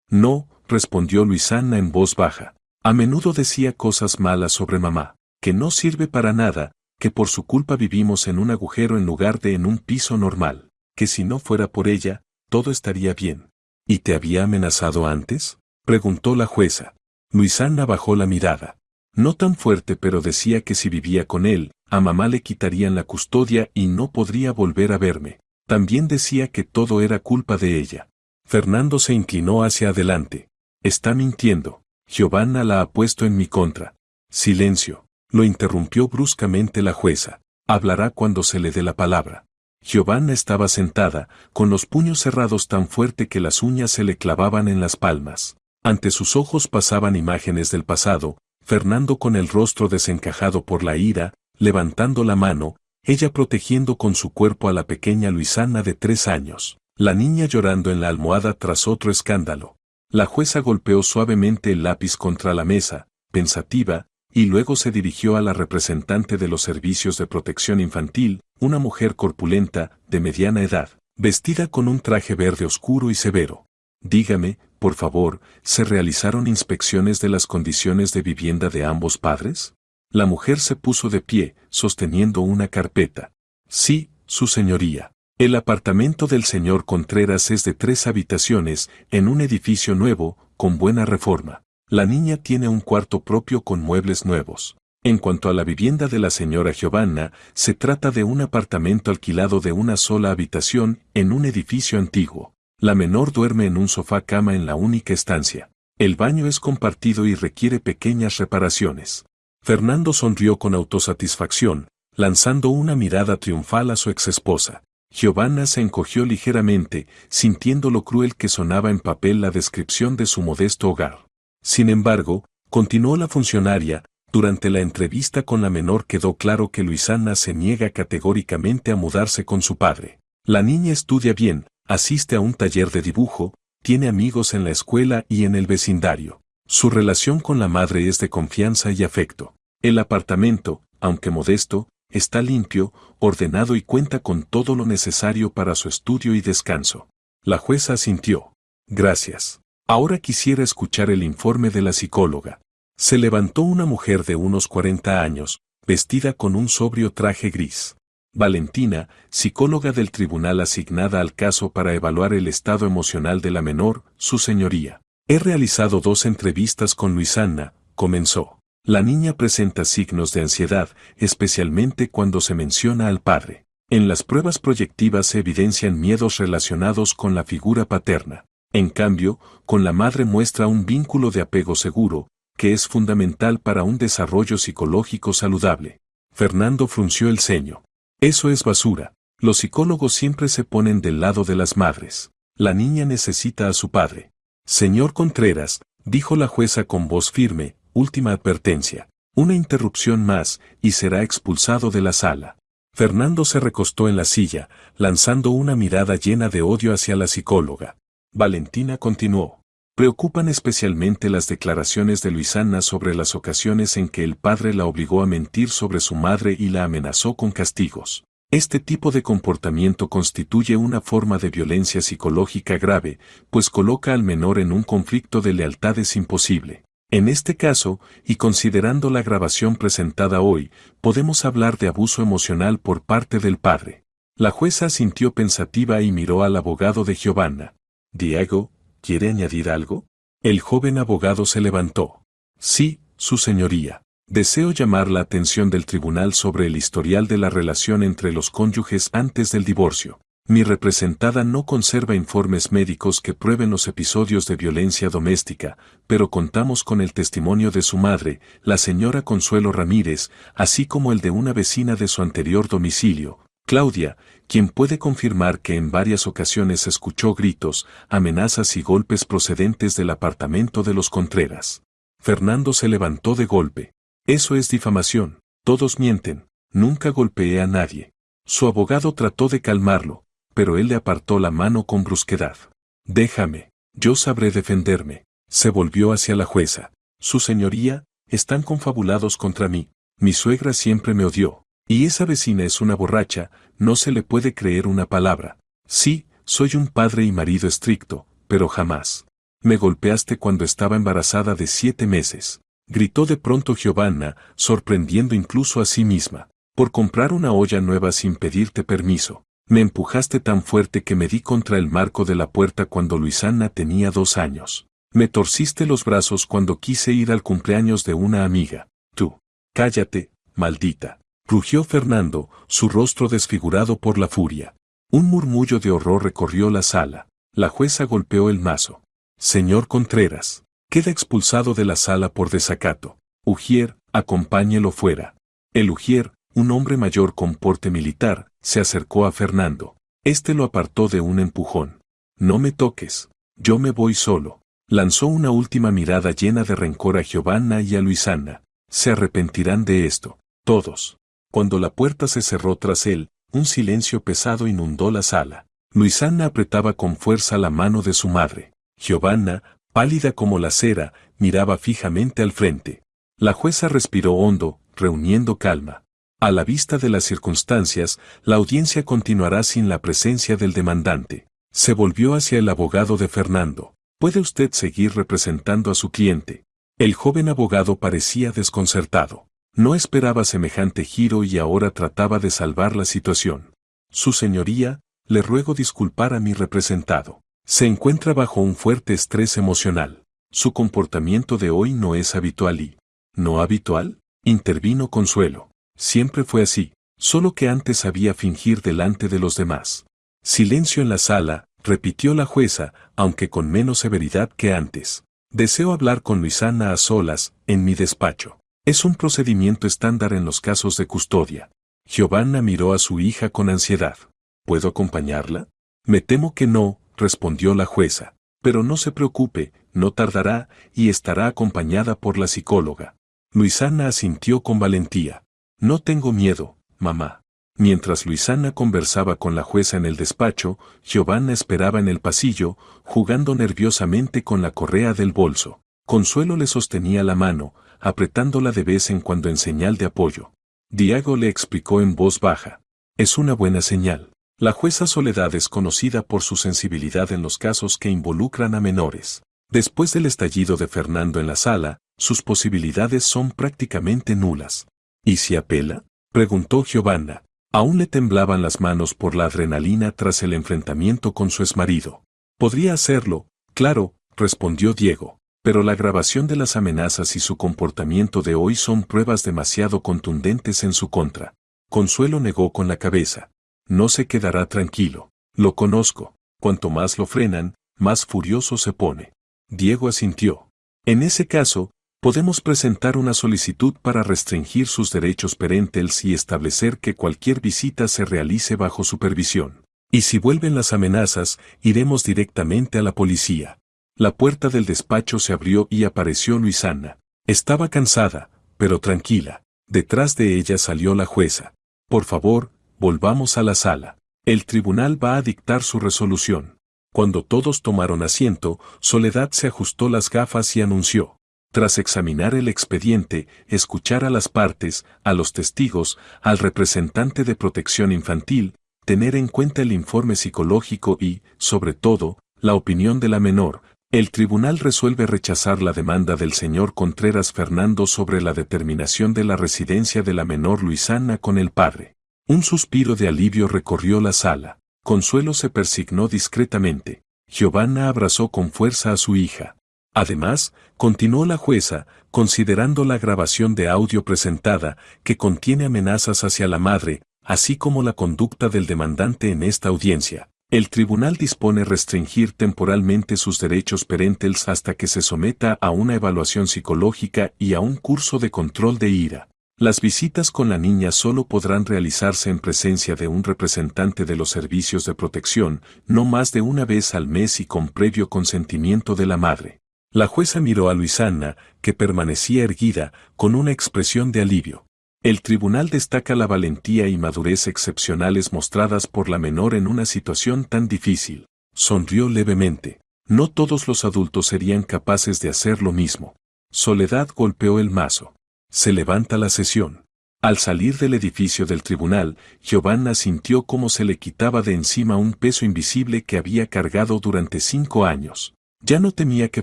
No, respondió Luisana en voz baja. A menudo decía cosas malas sobre mamá, que no sirve para nada, que por su culpa vivimos en un agujero en lugar de en un piso normal, que si no fuera por ella, todo estaría bien. ¿Y te había amenazado antes? Preguntó la jueza. Luisana bajó la mirada. No tan fuerte, pero decía que si vivía con él, a mamá le quitarían la custodia y no podría volver a verme. También decía que todo era culpa de ella. Fernando se inclinó hacia adelante. Está mintiendo. Giovanna la ha puesto en mi contra. Silencio. Lo interrumpió bruscamente la jueza. Hablará cuando se le dé la palabra. Giovanna estaba sentada, con los puños cerrados tan fuerte que las uñas se le clavaban en las palmas. Ante sus ojos pasaban imágenes del pasado, Fernando con el rostro desencajado por la ira, levantando la mano, ella protegiendo con su cuerpo a la pequeña Luisana de 3 años, la niña llorando en la almohada tras otro escándalo. La jueza golpeó suavemente el lápiz contra la mesa, pensativa, y luego se dirigió a la representante de los servicios de protección infantil, una mujer corpulenta, de mediana edad, vestida con un traje verde oscuro y severo. Dígame, por favor, ¿se realizaron inspecciones de las condiciones de vivienda de ambos padres? La mujer se puso de pie, sosteniendo una carpeta. Sí, su señoría. El apartamento del señor Contreras es de 3 habitaciones, en un edificio nuevo, con buena reforma. La niña tiene un cuarto propio con muebles nuevos. En cuanto a la vivienda de la señora Giovanna, se trata de un apartamento alquilado de una sola habitación, en un edificio antiguo. La menor duerme en un sofá-cama en la única estancia. El baño es compartido y requiere pequeñas reparaciones. Fernando sonrió con autosatisfacción, lanzando una mirada triunfal a su exesposa. Giovanna se encogió ligeramente, sintiendo lo cruel que sonaba en papel la descripción de su modesto hogar. Sin embargo, continuó la funcionaria, durante la entrevista con la menor quedó claro que Luisana se niega categóricamente a mudarse con su padre. La niña estudia bien, asiste a un taller de dibujo, tiene amigos en la escuela y en el vecindario. Su relación con la madre es de confianza y afecto. El apartamento, aunque modesto, está limpio, ordenado y cuenta con todo lo necesario para su estudio y descanso. La jueza asintió. Gracias. Ahora quisiera escuchar el informe de la psicóloga. Se levantó una mujer de unos 40 años, vestida con un sobrio traje gris. Valentina, psicóloga del tribunal asignada al caso para evaluar el estado emocional de la menor, su señoría. He realizado 2 entrevistas con Luisana, comenzó. La niña presenta signos de ansiedad, especialmente cuando se menciona al padre. En las pruebas proyectivas se evidencian miedos relacionados con la figura paterna. En cambio, con la madre muestra un vínculo de apego seguro, que es fundamental para un desarrollo psicológico saludable. Fernando frunció el ceño. Eso es basura. Los psicólogos siempre se ponen del lado de las madres. La niña necesita a su padre. Señor Contreras, dijo la jueza con voz firme, última advertencia. Una interrupción más, y será expulsado de la sala. Fernando se recostó en la silla, lanzando una mirada llena de odio hacia la psicóloga. Valentina continuó. Preocupan especialmente las declaraciones de Luisana sobre las ocasiones en que el padre la obligó a mentir sobre su madre y la amenazó con castigos. Este tipo de comportamiento constituye una forma de violencia psicológica grave, pues coloca al menor en un conflicto de lealtades imposible. En este caso, y considerando la grabación presentada hoy, podemos hablar de abuso emocional por parte del padre. La jueza asintió pensativa y miró al abogado de Giovanna. Diego, ¿quiere añadir algo? El joven abogado se levantó. Sí, su señoría. Deseo llamar la atención del tribunal sobre el historial de la relación entre los cónyuges antes del divorcio. Mi representada no conserva informes médicos que prueben los episodios de violencia doméstica, pero contamos con el testimonio de su madre, la señora Consuelo Ramírez, así como el de una vecina de su anterior domicilio, Claudia, quien puede confirmar que en varias ocasiones escuchó gritos, amenazas y golpes procedentes del apartamento de los Contreras. Fernando se levantó de golpe. Eso es difamación, todos mienten, nunca golpeé a nadie. Su abogado trató de calmarlo, pero él le apartó la mano con brusquedad. Déjame, yo sabré defenderme. Se volvió hacia la jueza. Su señoría, están confabulados contra mí. Mi suegra siempre me odió. Y esa vecina es una borracha, no se le puede creer una palabra. Sí, soy un padre y marido estricto, pero jamás. Me golpeaste cuando estaba embarazada de 7 meses. Gritó de pronto Giovanna, sorprendiendo incluso a sí misma. Por comprar una olla nueva sin pedirte permiso. Me empujaste tan fuerte que me di contra el marco de la puerta cuando Luisana tenía 2 años. Me torciste los brazos cuando quise ir al cumpleaños de una amiga. Tú. Cállate, maldita. Rugió Fernando, su rostro desfigurado por la furia. Un murmullo de horror recorrió la sala. La jueza golpeó el mazo. Señor Contreras. Queda expulsado de la sala por desacato. Ujier, acompáñelo fuera. El ujier, un hombre mayor con porte militar, se acercó a Fernando. Este lo apartó de un empujón. No me toques. Yo me voy solo. Lanzó una última mirada llena de rencor a Giovanna y a Luisana. Se arrepentirán de esto. Todos. Cuando la puerta se cerró tras él, un silencio pesado inundó la sala. Luisana apretaba con fuerza la mano de su madre. Giovanna, pálida como la cera, miraba fijamente al frente. La jueza respiró hondo, reuniendo calma. A la vista de las circunstancias, la audiencia continuará sin la presencia del demandante. Se volvió hacia el abogado de Fernando. ¿Puede usted seguir representando a su cliente? El joven abogado parecía desconcertado. No esperaba semejante giro y ahora trataba de salvar la situación. Su señoría, le ruego disculpar a mi representado. Se encuentra bajo un fuerte estrés emocional. Su comportamiento de hoy no es habitual y... ¿No habitual? Intervino Consuelo. Siempre fue así, solo que antes sabía fingir delante de los demás. Silencio en la sala, repitió la jueza, aunque con menos severidad que antes. Deseo hablar con Luisana a solas, en mi despacho. Es un procedimiento estándar en los casos de custodia. Giovanna miró a su hija con ansiedad. ¿Puedo acompañarla? Me temo que no, respondió la jueza. Pero no se preocupe, no tardará, y estará acompañada por la psicóloga. Luisana asintió con valentía. No tengo miedo, mamá. Mientras Luisana conversaba con la jueza en el despacho, Giovanna esperaba en el pasillo, jugando nerviosamente con la correa del bolso. Consuelo le sostenía la mano, apretándola de vez en cuando en señal de apoyo. Diego le explicó en voz baja. Es una buena señal. La jueza Soledad es conocida por su sensibilidad en los casos que involucran a menores. Después del estallido de Fernando en la sala, sus posibilidades son prácticamente nulas. ¿Y si apela? Preguntó Giovanna. Aún le temblaban las manos por la adrenalina tras el enfrentamiento con su exmarido. Podría hacerlo, claro, respondió Diego, pero la grabación de las amenazas y su comportamiento de hoy son pruebas demasiado contundentes en su contra. Consuelo negó con la cabeza. No se quedará tranquilo. Lo conozco. Cuanto más lo frenan, más furioso se pone. Diego asintió. En ese caso, podemos presentar una solicitud para restringir sus derechos parentales y establecer que cualquier visita se realice bajo supervisión. Y si vuelven las amenazas, iremos directamente a la policía. La puerta del despacho se abrió y apareció Luisana. Estaba cansada, pero tranquila. Detrás de ella salió la jueza. Por favor, volvamos a la sala. El tribunal va a dictar su resolución. Cuando todos tomaron asiento, Soledad se ajustó las gafas y anunció. Tras examinar el expediente, escuchar a las partes, a los testigos, al representante de protección infantil, tener en cuenta el informe psicológico y, sobre todo, la opinión de la menor, el tribunal resuelve rechazar la demanda del señor Contreras Fernando sobre la determinación de la residencia de la menor Luisana con el padre. Un suspiro de alivio recorrió la sala. Consuelo se persignó discretamente. Giovanna abrazó con fuerza a su hija. Además, continuó la jueza, considerando la grabación de audio presentada, que contiene amenazas hacia la madre, así como la conducta del demandante en esta audiencia. El tribunal dispone restringir temporalmente sus derechos parentales hasta que se someta a una evaluación psicológica y a un curso de control de ira. Las visitas con la niña solo podrán realizarse en presencia de un representante de los servicios de protección, no más de una vez al mes y con previo consentimiento de la madre. La jueza miró a Luisana, que permanecía erguida, con una expresión de alivio. El tribunal destaca la valentía y madurez excepcionales mostradas por la menor en una situación tan difícil. Sonrió levemente. No todos los adultos serían capaces de hacer lo mismo. Soledad golpeó el mazo. Se levanta la sesión. Al salir del edificio del tribunal, Giovanna sintió cómo se le quitaba de encima un peso invisible que había cargado durante 5 años. Ya no temía que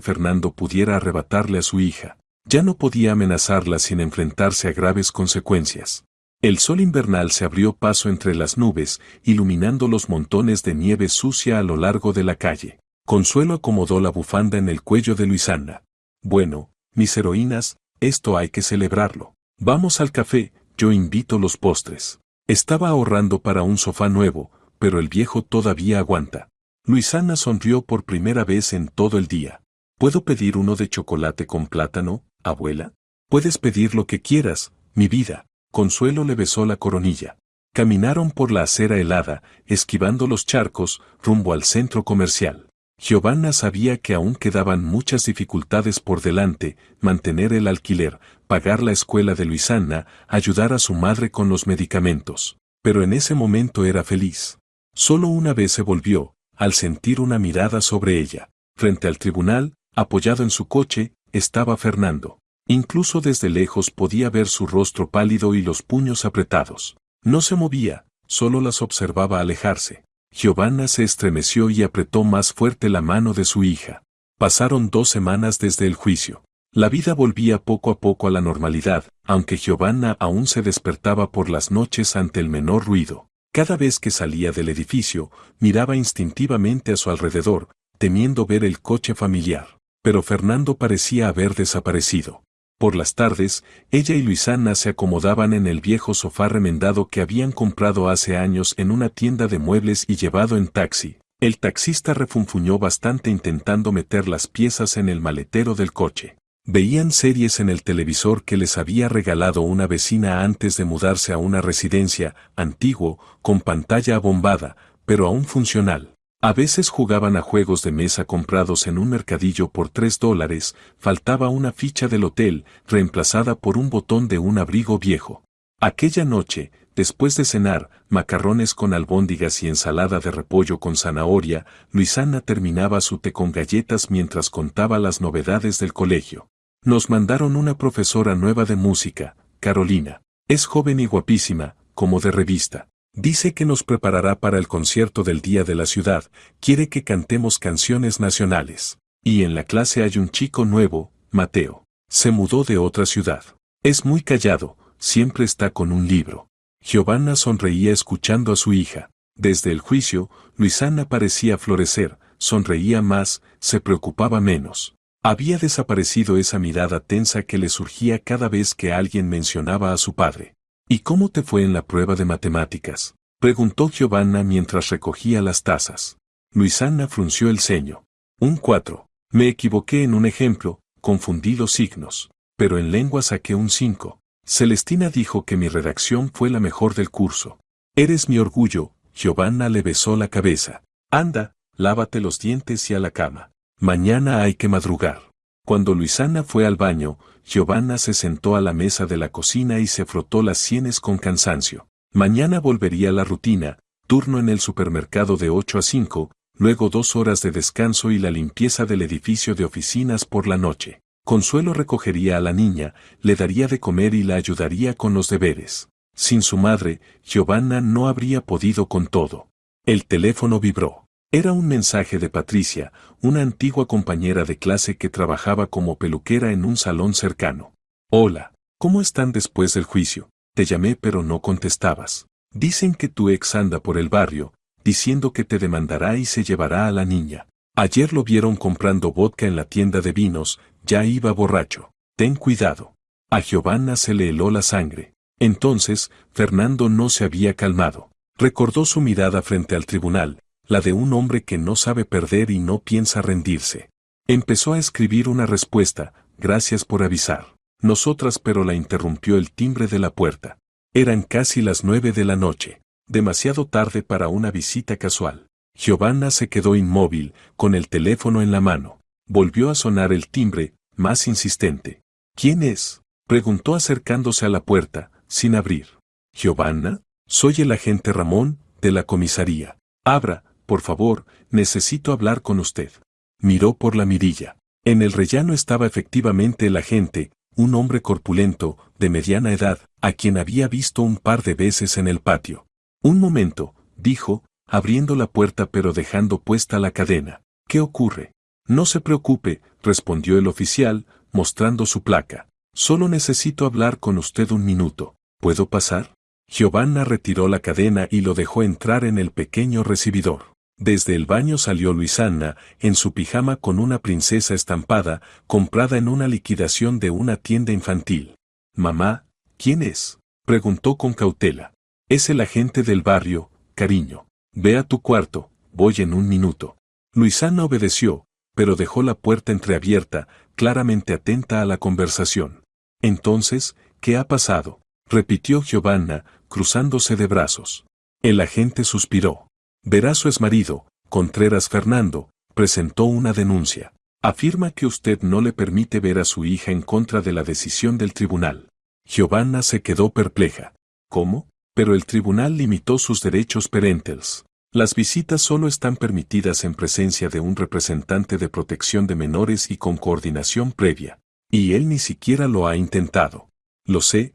Fernando pudiera arrebatarle a su hija. Ya no podía amenazarla sin enfrentarse a graves consecuencias. El sol invernal se abrió paso entre las nubes, iluminando los montones de nieve sucia a lo largo de la calle. Consuelo acomodó la bufanda en el cuello de Luisana. Bueno, mis heroínas, esto hay que celebrarlo. Vamos al café, yo invito los postres. Estaba ahorrando para un sofá nuevo, pero el viejo todavía aguanta. Luisana sonrió por primera vez en todo el día. ¿Puedo pedir uno de chocolate con plátano, abuela? Puedes pedir lo que quieras, mi vida. Consuelo le besó la coronilla. Caminaron por la acera helada, esquivando los charcos, rumbo al centro comercial. Giovanna sabía que aún quedaban muchas dificultades por delante: mantener el alquiler, pagar la escuela de Luisana, ayudar a su madre con los medicamentos. Pero en ese momento era feliz. Solo una vez se volvió, al sentir una mirada sobre ella. Frente al tribunal, apoyado en su coche, estaba Fernando. Incluso desde lejos podía ver su rostro pálido y los puños apretados. No se movía, solo las observaba alejarse. Giovanna se estremeció y apretó más fuerte la mano de su hija. Pasaron 2 semanas desde el juicio. La vida volvía poco a poco a la normalidad, aunque Giovanna aún se despertaba por las noches ante el menor ruido. Cada vez que salía del edificio, miraba instintivamente a su alrededor, temiendo ver el coche familiar. Pero Fernando parecía haber desaparecido. Por las tardes, ella y Luisana se acomodaban en el viejo sofá remendado que habían comprado hace años en una tienda de muebles y llevado en taxi. El taxista refunfuñó bastante intentando meter las piezas en el maletero del coche. Veían series en el televisor que les había regalado una vecina antes de mudarse a una residencia, antiguo, con pantalla abombada, pero aún funcional. A veces jugaban a juegos de mesa comprados en un mercadillo por $3, faltaba una ficha del hotel, reemplazada por un botón de un abrigo viejo. Aquella noche, después de cenar, macarrones con albóndigas y ensalada de repollo con zanahoria, Luisana terminaba su té con galletas mientras contaba las novedades del colegio. Nos mandaron una profesora nueva de música, Carolina. Es joven y guapísima, como de revista. Dice que nos preparará para el concierto del Día de la Ciudad, quiere que cantemos canciones nacionales. Y en la clase hay un chico nuevo, Mateo. Se mudó de otra ciudad. Es muy callado, siempre está con un libro. Giovanna sonreía escuchando a su hija. Desde el juicio, Luisana parecía florecer, sonreía más, se preocupaba menos. Había desaparecido esa mirada tensa que le surgía cada vez que alguien mencionaba a su padre. ¿Y cómo te fue en la prueba de matemáticas?, preguntó Giovanna mientras recogía las tazas. Luisana frunció el ceño. Un 4. Me equivoqué en un ejemplo, confundí los signos. Pero en lengua saqué un 5. Celestina dijo que mi redacción fue la mejor del curso. Eres mi orgullo. Giovanna le besó la cabeza. Anda, lávate los dientes y a la cama. Mañana hay que madrugar. Cuando Luisana fue al baño, Giovanna se sentó a la mesa de la cocina y se frotó las sienes con cansancio. Mañana volvería a la rutina, turno en el supermercado de 8 a 5, luego 2 horas de descanso y la limpieza del edificio de oficinas por la noche. Consuelo recogería a la niña, le daría de comer y la ayudaría con los deberes. Sin su madre, Giovanna no habría podido con todo. El teléfono vibró. Era un mensaje de Patricia, una antigua compañera de clase que trabajaba como peluquera en un salón cercano. Hola, ¿cómo están después del juicio? Te llamé pero no contestabas. Dicen que tu ex anda por el barrio, diciendo que te demandará y se llevará a la niña. Ayer lo vieron comprando vodka en la tienda de vinos, ya iba borracho. Ten cuidado. A Giovanna se le heló la sangre. Entonces, Fernando no se había calmado. Recordó su mirada frente al tribunal, la de un hombre que no sabe perder y no piensa rendirse. Empezó a escribir una respuesta, gracias por avisar. Nosotras, pero la interrumpió el timbre de la puerta. Eran casi las 9 de la noche, demasiado tarde para una visita casual. Giovanna se quedó inmóvil, con el teléfono en la mano. Volvió a sonar el timbre, más insistente. ¿Quién es?, preguntó acercándose a la puerta, sin abrir. ¿Giovanna? Soy el agente Ramón, de la comisaría. Abra, por favor, necesito hablar con usted. Miró por la mirilla. En el rellano estaba efectivamente el agente, un hombre corpulento, de mediana edad, a quien había visto un par de veces en el patio. Un momento, dijo, abriendo la puerta pero dejando puesta la cadena. ¿Qué ocurre? No se preocupe, respondió el oficial, mostrando su placa. Solo necesito hablar con usted un minuto. ¿Puedo pasar? Giovanna retiró la cadena y lo dejó entrar en el pequeño recibidor. Desde el baño salió Luisanna, en su pijama con una princesa estampada, comprada en una liquidación de una tienda infantil. Mamá, ¿quién es?, preguntó con cautela. Es el agente del barrio, cariño. Ve a tu cuarto, voy en un minuto. Luisanna obedeció, pero dejó la puerta entreabierta, claramente atenta a la conversación. Entonces, ¿qué ha pasado?, repitió Giovanna, cruzándose de brazos. El agente suspiró. Verá, su exmarido, Contreras Fernando, presentó una denuncia. Afirma que usted no le permite ver a su hija en contra de la decisión del tribunal. Giovanna se quedó perpleja. ¿Cómo? Pero el tribunal limitó sus derechos parentales. Las visitas solo están permitidas en presencia de un representante de protección de menores y con coordinación previa. Y él ni siquiera lo ha intentado. Lo sé,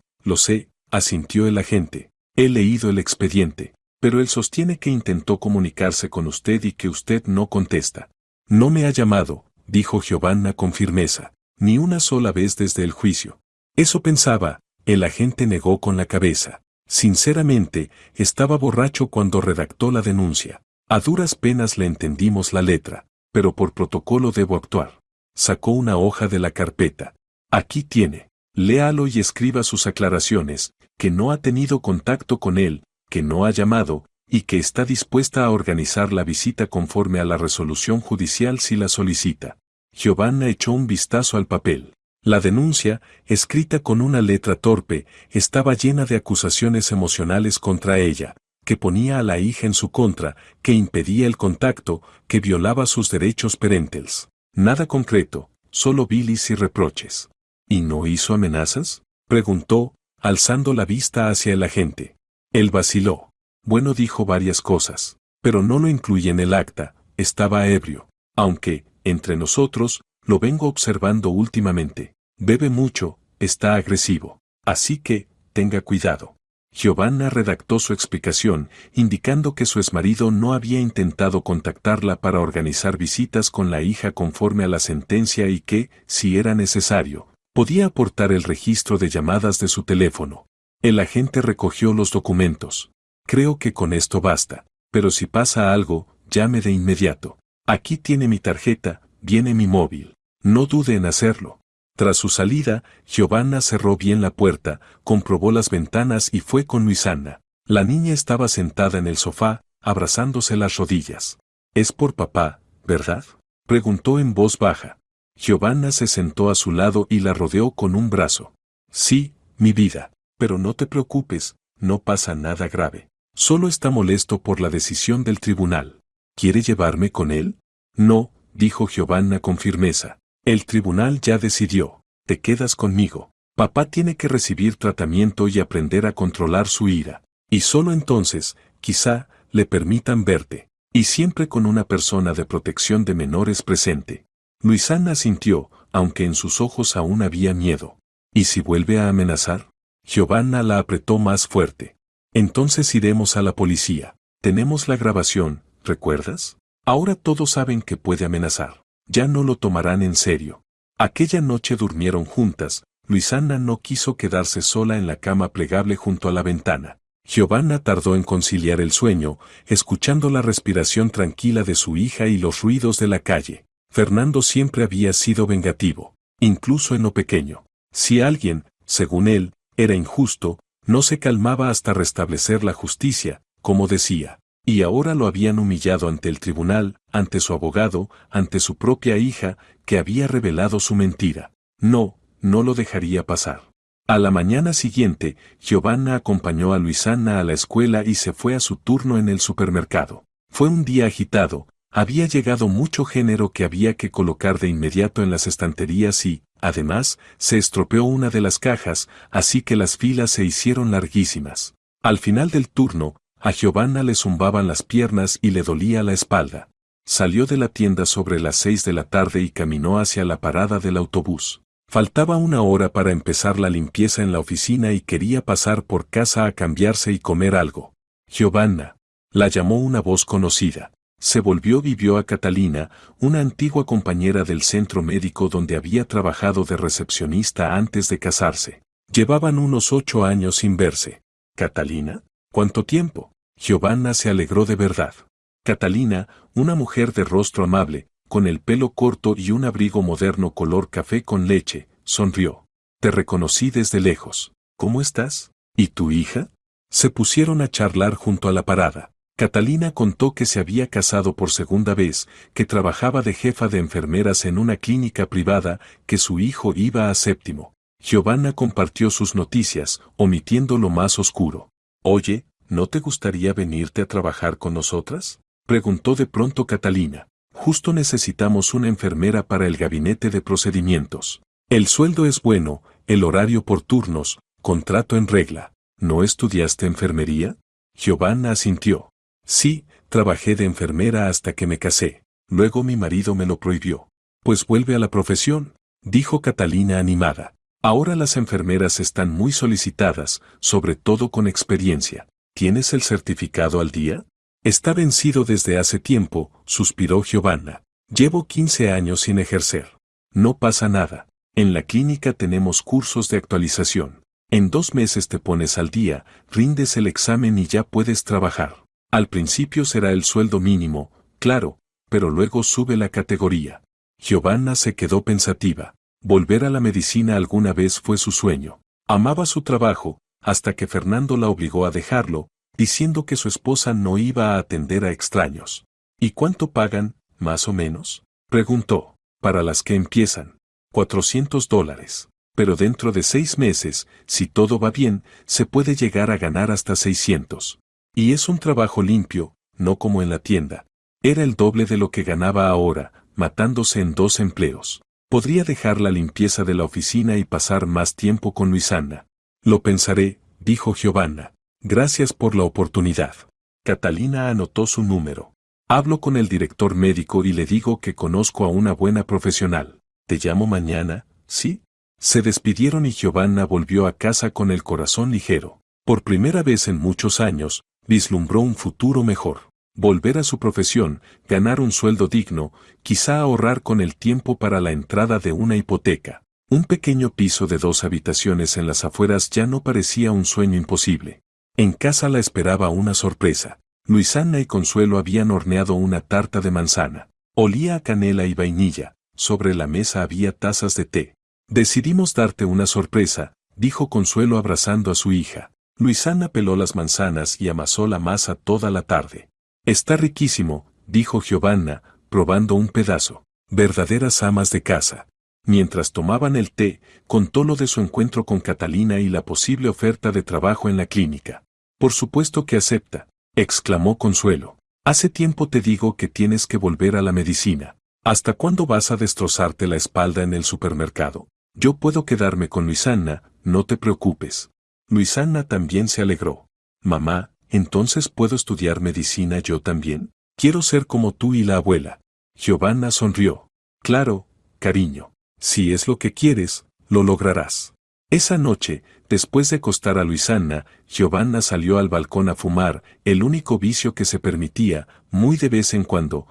asintió el agente. He leído el expediente, pero él sostiene que intentó comunicarse con usted y que usted no contesta. No me ha llamado, dijo Giovanna con firmeza, ni una sola vez desde el juicio. Eso pensaba, el agente negó con la cabeza. Sinceramente, estaba borracho cuando redactó la denuncia. A duras penas le entendimos la letra, pero por protocolo debo actuar. Sacó una hoja de la carpeta. Aquí tiene. Léalo y escriba sus aclaraciones, que no ha tenido contacto con él, que no ha llamado, y que está dispuesta a organizar la visita conforme a la resolución judicial si la solicita. Giovanna echó un vistazo al papel. La denuncia, escrita con una letra torpe, estaba llena de acusaciones emocionales contra ella, que ponía a la hija en su contra, que impedía el contacto, que violaba sus derechos parentales. Nada concreto, solo bilis y reproches. ¿Y no hizo amenazas?, preguntó, alzando la vista hacia el agente. Él vaciló. Bueno, dijo varias cosas, pero no lo incluye en el acta, estaba ebrio. Aunque, entre nosotros, lo vengo observando últimamente. Bebe mucho, está agresivo. Así que, tenga cuidado. Giovanna redactó su explicación, indicando que su exmarido no había intentado contactarla para organizar visitas con la hija conforme a la sentencia y que, si era necesario, podía aportar el registro de llamadas de su teléfono. El agente recogió los documentos. Creo que con esto basta, pero si pasa algo, llame de inmediato. Aquí tiene mi tarjeta, viene mi móvil. No dude en hacerlo. Tras su salida, Giovanna cerró bien la puerta, comprobó las ventanas y fue con Luisanna. La niña estaba sentada en el sofá, abrazándose las rodillas. «Es por papá, ¿verdad?», preguntó en voz baja. Giovanna se sentó a su lado y la rodeó con un brazo. «Sí, mi vida, pero no te preocupes, no pasa nada grave. Solo está molesto por la decisión del tribunal. ¿Quiere llevarme con él?». «No», dijo Giovanna con firmeza. «El tribunal ya decidió. Te quedas conmigo. Papá tiene que recibir tratamiento y aprender a controlar su ira. Y solo entonces, quizá, le permitan verte. Y siempre con una persona de protección de menores presente». Luisanna asintió, aunque en sus ojos aún había miedo. ¿Y si vuelve a amenazar? Giovanna la apretó más fuerte. Entonces iremos a la policía. Tenemos la grabación, ¿recuerdas? Ahora todos saben que puede amenazar. Ya no lo tomarán en serio. Aquella noche durmieron juntas. Luisana no quiso quedarse sola en la cama plegable junto a la ventana. Giovanna tardó en conciliar el sueño, escuchando la respiración tranquila de su hija y los ruidos de la calle. Fernando siempre había sido vengativo, incluso en lo pequeño. Si alguien, según él, era injusto, no se calmaba hasta restablecer la justicia, como decía. Y ahora lo habían humillado ante el tribunal, ante su abogado, ante su propia hija, que había revelado su mentira. No lo dejaría pasar. A la mañana siguiente, Giovanna acompañó a Luisana a la escuela y se fue a su turno en el supermercado. Fue un día agitado, había llegado mucho género que había que colocar de inmediato en las estanterías y, además, se estropeó una de las cajas, así que las filas se hicieron larguísimas. Al final del turno, a Giovanna le zumbaban las piernas y le dolía la espalda. Salió de la tienda sobre las 6 de la tarde y caminó hacia la parada del autobús. Faltaba una hora para empezar la limpieza en la oficina y quería pasar por casa a cambiarse y comer algo. Giovanna, la llamó una voz conocida. Se volvió y vio a Catalina, una antigua compañera del centro médico donde había trabajado de recepcionista antes de casarse. Llevaban unos 8 años sin verse. ¿Catalina? ¿Cuánto tiempo? Giovanna se alegró de verdad. Catalina, una mujer de rostro amable, con el pelo corto y un abrigo moderno color café con leche, sonrió. Te reconocí desde lejos. ¿Cómo estás? ¿Y tu hija? Se pusieron a charlar junto a la parada. Catalina contó que se había casado por segunda vez, que trabajaba de jefa de enfermeras en una clínica privada, que su hijo iba a séptimo. Giovanna compartió sus noticias, omitiendo lo más oscuro. Oye, ¿no te gustaría venirte a trabajar con nosotras? Preguntó de pronto Catalina. Justo necesitamos una enfermera para el gabinete de procedimientos. El sueldo es bueno, el horario por turnos, contrato en regla. ¿No estudiaste enfermería? Giovanna asintió. Sí, trabajé de enfermera hasta que me casé. Luego mi marido me lo prohibió. Pues vuelve a la profesión, dijo Catalina animada. Ahora las enfermeras están muy solicitadas, sobre todo con experiencia. ¿Tienes el certificado al día? Está vencido desde hace tiempo, suspiró Giovanna. Llevo 15 años sin ejercer. No pasa nada. En la clínica tenemos cursos de actualización. En 2 meses te pones al día, rindes el examen y ya puedes trabajar. Al principio será el sueldo mínimo, claro, pero luego sube la categoría. Giovanna se quedó pensativa. Volver a la medicina alguna vez fue su sueño. Amaba su trabajo, hasta que Fernando la obligó a dejarlo, diciendo que su esposa no iba a atender a extraños. ¿Y cuánto pagan, más o menos? Preguntó. Para las que empiezan. $400. Pero dentro de 6 meses, si todo va bien, se puede llegar a ganar hasta 600. Y es un trabajo limpio, no como en la tienda. Era el doble de lo que ganaba ahora, matándose en 2 empleos. Podría dejar la limpieza de la oficina y pasar más tiempo con Luisana. Lo pensaré, dijo Giovanna. Gracias por la oportunidad. Catalina anotó su número. Hablo con el director médico y le digo que conozco a una buena profesional. ¿Te llamo mañana? ¿Sí? Se despidieron y Giovanna volvió a casa con el corazón ligero. Por primera vez en muchos años, vislumbró un futuro mejor. Volver a su profesión, ganar un sueldo digno, quizá ahorrar con el tiempo para la entrada de una hipoteca. Un pequeño piso de 2 habitaciones en las afueras ya no parecía un sueño imposible. En casa la esperaba una sorpresa. Luisana y Consuelo habían horneado una tarta de manzana. Olía a canela y vainilla. Sobre la mesa había tazas de té. Decidimos darte una sorpresa, dijo Consuelo abrazando a su hija. Luisana peló las manzanas y amasó la masa toda la tarde. Está riquísimo, dijo Giovanna, probando un pedazo. Verdaderas amas de casa. Mientras tomaban el té, contó lo de su encuentro con Catalina y la posible oferta de trabajo en la clínica. Por supuesto que acepta, exclamó Consuelo. Hace tiempo te digo que tienes que volver a la medicina. ¿Hasta cuándo vas a destrozarte la espalda en el supermercado? Yo puedo quedarme con Luisana, no te preocupes. Luisana también se alegró. Mamá, ¿entonces puedo estudiar medicina yo también? Quiero ser como tú y la abuela. Giovanna sonrió. Claro, cariño. Si es lo que quieres, lo lograrás. Esa noche, después de acostar a Luisana, Giovanna salió al balcón a fumar, el único vicio que se permitía, muy de vez en cuando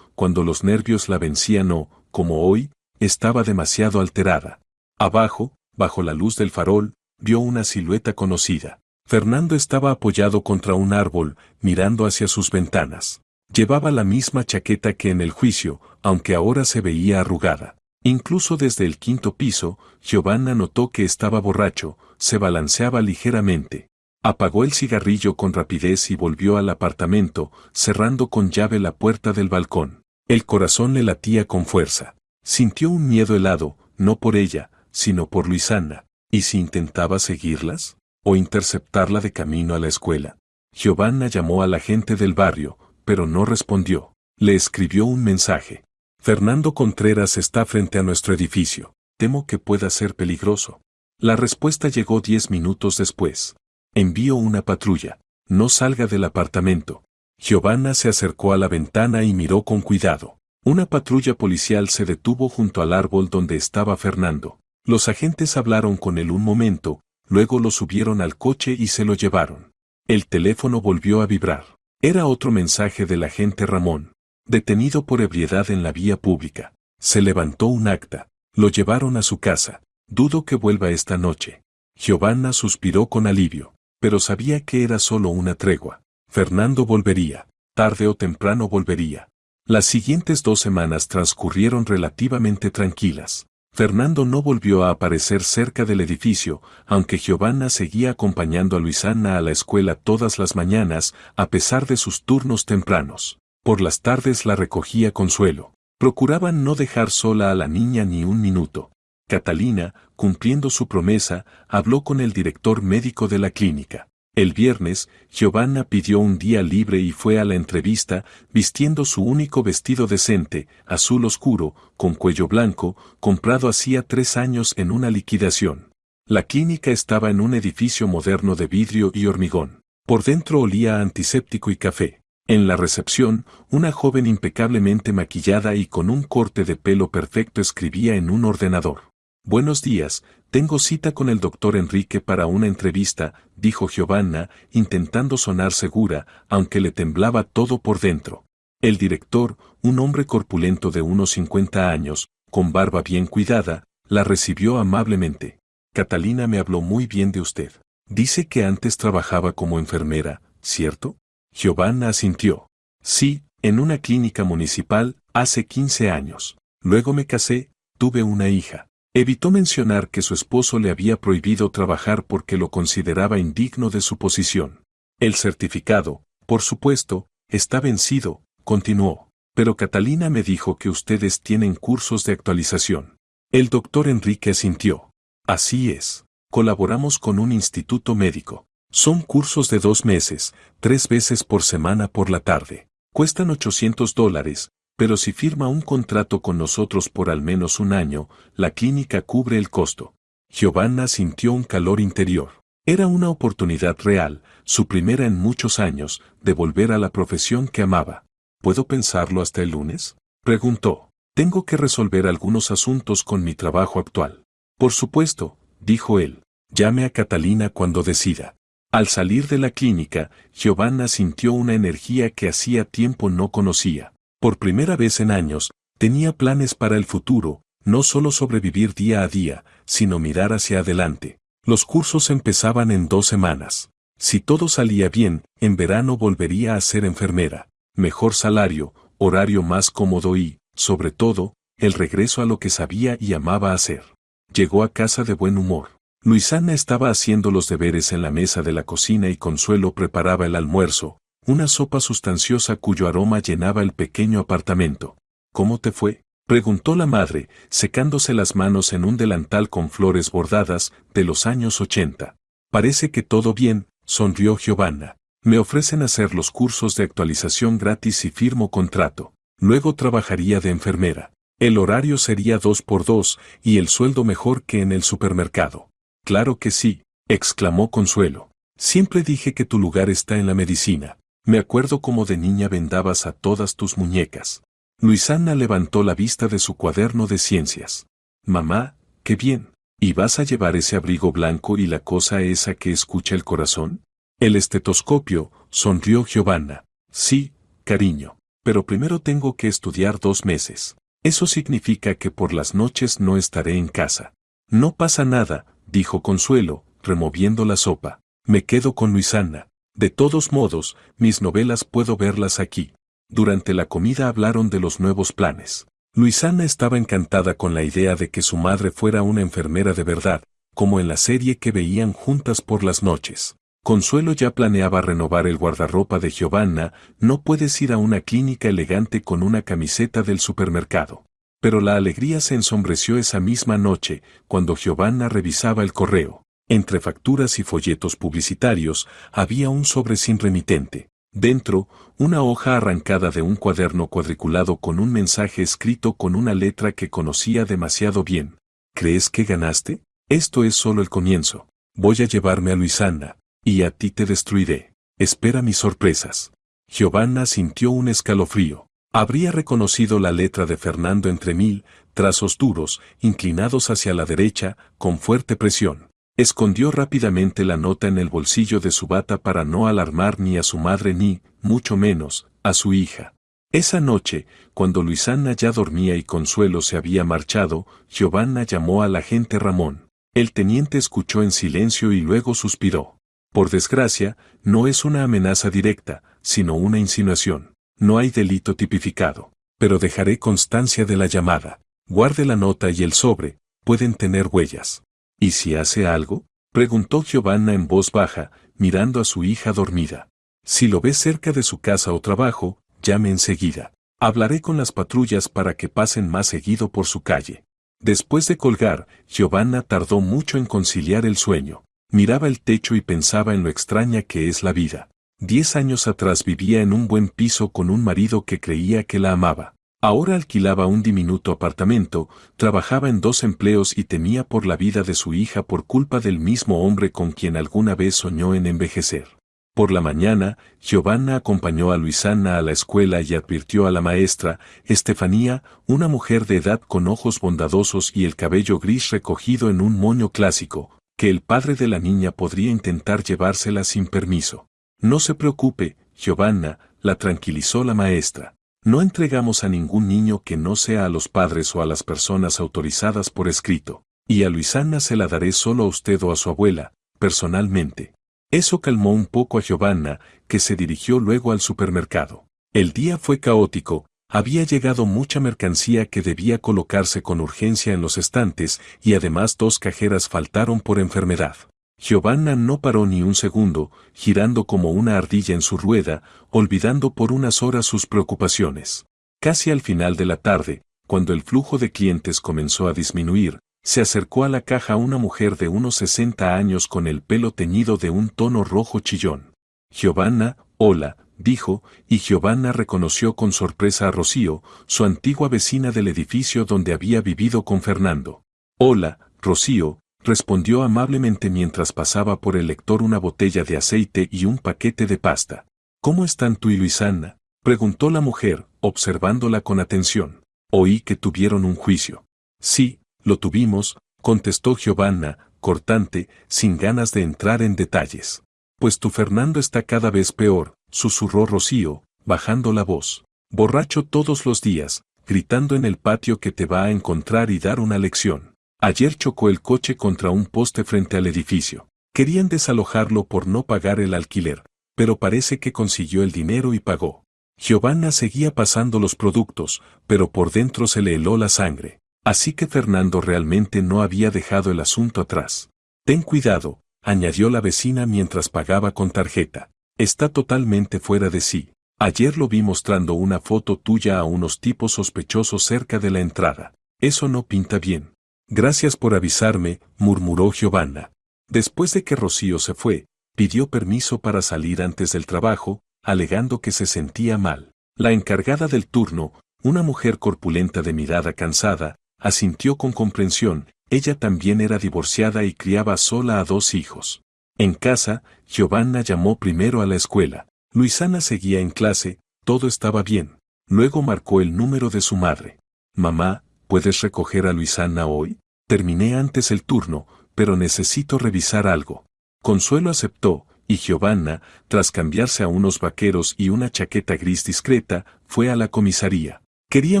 los nervios la vencían o, como hoy, estaba demasiado alterada. Abajo, bajo la luz del farol, vio una silueta conocida. Fernando estaba apoyado contra un árbol, mirando hacia sus ventanas. Llevaba la misma chaqueta que en el juicio, aunque ahora se veía arrugada. Incluso desde el quinto piso, Giovanna notó que estaba borracho, se balanceaba ligeramente. Apagó el cigarrillo con rapidez y volvió al apartamento, cerrando con llave la puerta del balcón. El corazón le latía con fuerza. Sintió un miedo helado, no por ella, sino por Luisana. ¿Y si intentaba seguirlas? ¿O interceptarla de camino a la escuela? Giovanna llamó a la gente del barrio, pero no respondió. Le escribió un mensaje. Fernando Contreras está frente a nuestro edificio. Temo que pueda ser peligroso. La respuesta llegó 10 minutos después. Envío una patrulla. No salga del apartamento. Giovanna se acercó a la ventana y miró con cuidado. Una patrulla policial se detuvo junto al árbol donde estaba Fernando. Los agentes hablaron con él un momento, luego lo subieron al coche y se lo llevaron. El teléfono volvió a vibrar. Era otro mensaje del agente Ramón. Detenido por ebriedad en la vía pública. Se levantó un acta. Lo llevaron a su casa. Dudo que vuelva esta noche. Giovanna suspiró con alivio, pero sabía que era solo una tregua. Fernando volvería. Tarde o temprano volvería. Las siguientes 2 semanas transcurrieron relativamente tranquilas. Fernando no volvió a aparecer cerca del edificio, aunque Giovanna seguía acompañando a Luisana a la escuela todas las mañanas, a pesar de sus turnos tempranos. Por las tardes la recogía Consuelo. Procuraban no dejar sola a la niña ni un minuto. Catalina, cumpliendo su promesa, habló con el director médico de la clínica. El viernes, Giovanna pidió un día libre y fue a la entrevista, vistiendo su único vestido decente, azul oscuro, con cuello blanco, comprado hacía 3 años en una liquidación. La clínica estaba en un edificio moderno de vidrio y hormigón. Por dentro olía a antiséptico y café. En la recepción, una joven impecablemente maquillada y con un corte de pelo perfecto escribía en un ordenador. Buenos días, tengo cita con el doctor Enrique para una entrevista, dijo Giovanna, intentando sonar segura, aunque le temblaba todo por dentro. El director, un hombre corpulento de unos 50 años, con barba bien cuidada, la recibió amablemente. Catalina me habló muy bien de usted. Dice que antes trabajaba como enfermera, ¿cierto? Giovanna asintió. Sí, en una clínica municipal, hace 15 años. Luego me casé, tuve una hija. Evitó mencionar que su esposo le había prohibido trabajar porque lo consideraba indigno de su posición. El certificado, por supuesto, está vencido, continuó. Pero Catalina me dijo que ustedes tienen cursos de actualización. El doctor Enrique asintió. Así es. Colaboramos con un instituto médico. Son cursos de 2 meses, 3 veces por semana por la tarde. Cuestan $800, pero si firma un contrato con nosotros por al menos un año, la clínica cubre el costo. Giovanna sintió un calor interior. Era una oportunidad real, su primera en muchos años, de volver a la profesión que amaba. ¿Puedo pensarlo hasta el lunes?, preguntó. Tengo que resolver algunos asuntos con mi trabajo actual. Por supuesto, dijo él. Llame a Catalina cuando decida. Al salir de la clínica, Giovanna sintió una energía que hacía tiempo no conocía. Por primera vez en años, tenía planes para el futuro, no solo sobrevivir día a día, sino mirar hacia adelante. Los cursos empezaban en 2 semanas. Si todo salía bien, en verano volvería a ser enfermera. Mejor salario, horario más cómodo y, sobre todo, el regreso a lo que sabía y amaba hacer. Llegó a casa de buen humor. Luisana estaba haciendo los deberes en la mesa de la cocina y Consuelo preparaba el almuerzo, una sopa sustanciosa cuyo aroma llenaba el pequeño apartamento. ¿Cómo te fue?, preguntó la madre, secándose las manos en un delantal con flores bordadas de los años 80. Parece que todo bien, sonrió Giovanna. Me ofrecen hacer los cursos de actualización gratis si firmo contrato. Luego trabajaría de enfermera. El horario sería 2x2 y el sueldo mejor que en el supermercado. Claro que sí, exclamó Consuelo. Siempre dije que tu lugar está en la medicina. Me acuerdo cómo de niña vendabas a todas tus muñecas. Luisana levantó la vista de su cuaderno de ciencias. Mamá, qué bien. ¿Y vas a llevar ese abrigo blanco y la cosa esa que escucha el corazón? El estetoscopio, sonrió Giovanna. Sí, cariño. Pero primero tengo que estudiar 2 meses. Eso significa que por las noches no estaré en casa. No pasa nada, dijo Consuelo, removiendo la sopa. Me quedo con Luisana. De todos modos, mis novelas puedo verlas aquí. Durante la comida hablaron de los nuevos planes. Luisana estaba encantada con la idea de que su madre fuera una enfermera de verdad, como en la serie que veían juntas por las noches. Consuelo ya planeaba renovar el guardarropa de Giovanna. No puedes ir a una clínica elegante con una camiseta del supermercado. Pero la alegría se ensombreció esa misma noche, cuando Giovanna revisaba el correo. Entre facturas y folletos publicitarios, había un sobre sin remitente. Dentro, una hoja arrancada de un cuaderno cuadriculado con un mensaje escrito con una letra que conocía demasiado bien. ¿Crees que ganaste? Esto es solo el comienzo. Voy a llevarme a Luisana, y a ti te destruiré. Espera mis sorpresas. Giovanna sintió un escalofrío. Habría reconocido la letra de Fernando entre 1000 trazos duros, inclinados hacia la derecha, con fuerte presión. Escondió rápidamente la nota en el bolsillo de su bata para no alarmar ni a su madre ni, mucho menos, a su hija. Esa noche, cuando Luisana ya dormía y Consuelo se había marchado, Giovanna llamó al agente Ramón. El teniente escuchó en silencio y luego suspiró. Por desgracia, no es una amenaza directa, sino una insinuación. No hay delito tipificado. Pero dejaré constancia de la llamada. Guarde la nota y el sobre, pueden tener huellas. ¿Y si hace algo? Preguntó Giovanna en voz baja, mirando a su hija dormida. Si lo ves cerca de su casa o trabajo, llame enseguida. Hablaré con las patrullas para que pasen más seguido por su calle. Después de colgar, Giovanna tardó mucho en conciliar el sueño. Miraba el techo y pensaba en lo extraña que es la vida. 10 años atrás vivía en un buen piso con un marido que creía que la amaba. Ahora alquilaba un diminuto apartamento, trabajaba en 2 empleos y temía por la vida de su hija por culpa del mismo hombre con quien alguna vez soñó en envejecer. Por la mañana, Giovanna acompañó a Luisana a la escuela y advirtió a la maestra, Estefanía, una mujer de edad con ojos bondadosos y el cabello gris recogido en un moño clásico, que el padre de la niña podría intentar llevársela sin permiso. No se preocupe, Giovanna, la tranquilizó la maestra. No entregamos a ningún niño que no sea a los padres o a las personas autorizadas por escrito, y a Luisana se la daré solo a usted o a su abuela, personalmente. Eso calmó un poco a Giovanna, que se dirigió luego al supermercado. El día fue caótico, había llegado mucha mercancía que debía colocarse con urgencia en los estantes y además 2 cajeras faltaron por enfermedad. Giovanna no paró ni un segundo, girando como una ardilla en su rueda, olvidando por unas horas sus preocupaciones. Casi al final de la tarde, cuando el flujo de clientes comenzó a disminuir, se acercó a la caja una mujer de unos 60 años con el pelo teñido de un tono rojo chillón. Giovanna, hola, dijo, y Giovanna reconoció con sorpresa a Rocío, su antigua vecina del edificio donde había vivido con Fernando. Hola, Rocío, respondió amablemente mientras pasaba por el lector una botella de aceite y un paquete de pasta. ¿Cómo están tú y Luisana?, preguntó la mujer, observándola con atención. Oí que tuvieron un juicio. Sí, lo tuvimos, contestó Giovanna, cortante, sin ganas de entrar en detalles. Pues tu Fernando está cada vez peor, susurró Rocío, bajando la voz. Borracho todos los días, gritando en el patio que te va a encontrar y dar una lección. Ayer chocó el coche contra un poste frente al edificio. Querían desalojarlo por no pagar el alquiler, pero parece que consiguió el dinero y pagó. Giovanna seguía pasando los productos, pero por dentro se le heló la sangre. Así que Fernando realmente no había dejado el asunto atrás. Ten cuidado, añadió la vecina mientras pagaba con tarjeta. Está totalmente fuera de sí. Ayer lo vi mostrando una foto tuya a unos tipos sospechosos cerca de la entrada. Eso no pinta bien. Gracias por avisarme, murmuró Giovanna. Después de que Rocío se fue, pidió permiso para salir antes del trabajo, alegando que se sentía mal. La encargada del turno, una mujer corpulenta de mirada cansada, asintió con comprensión. Ella también era divorciada y criaba sola a 2 hijos. En casa, Giovanna llamó primero a la escuela. Luisana seguía en clase, todo estaba bien. Luego marcó el número de su madre. Mamá, ¿puedes recoger a Luisana hoy? Terminé antes el turno, pero necesito revisar algo. Consuelo aceptó, y Giovanna, tras cambiarse a unos vaqueros y una chaqueta gris discreta, fue a la comisaría. Quería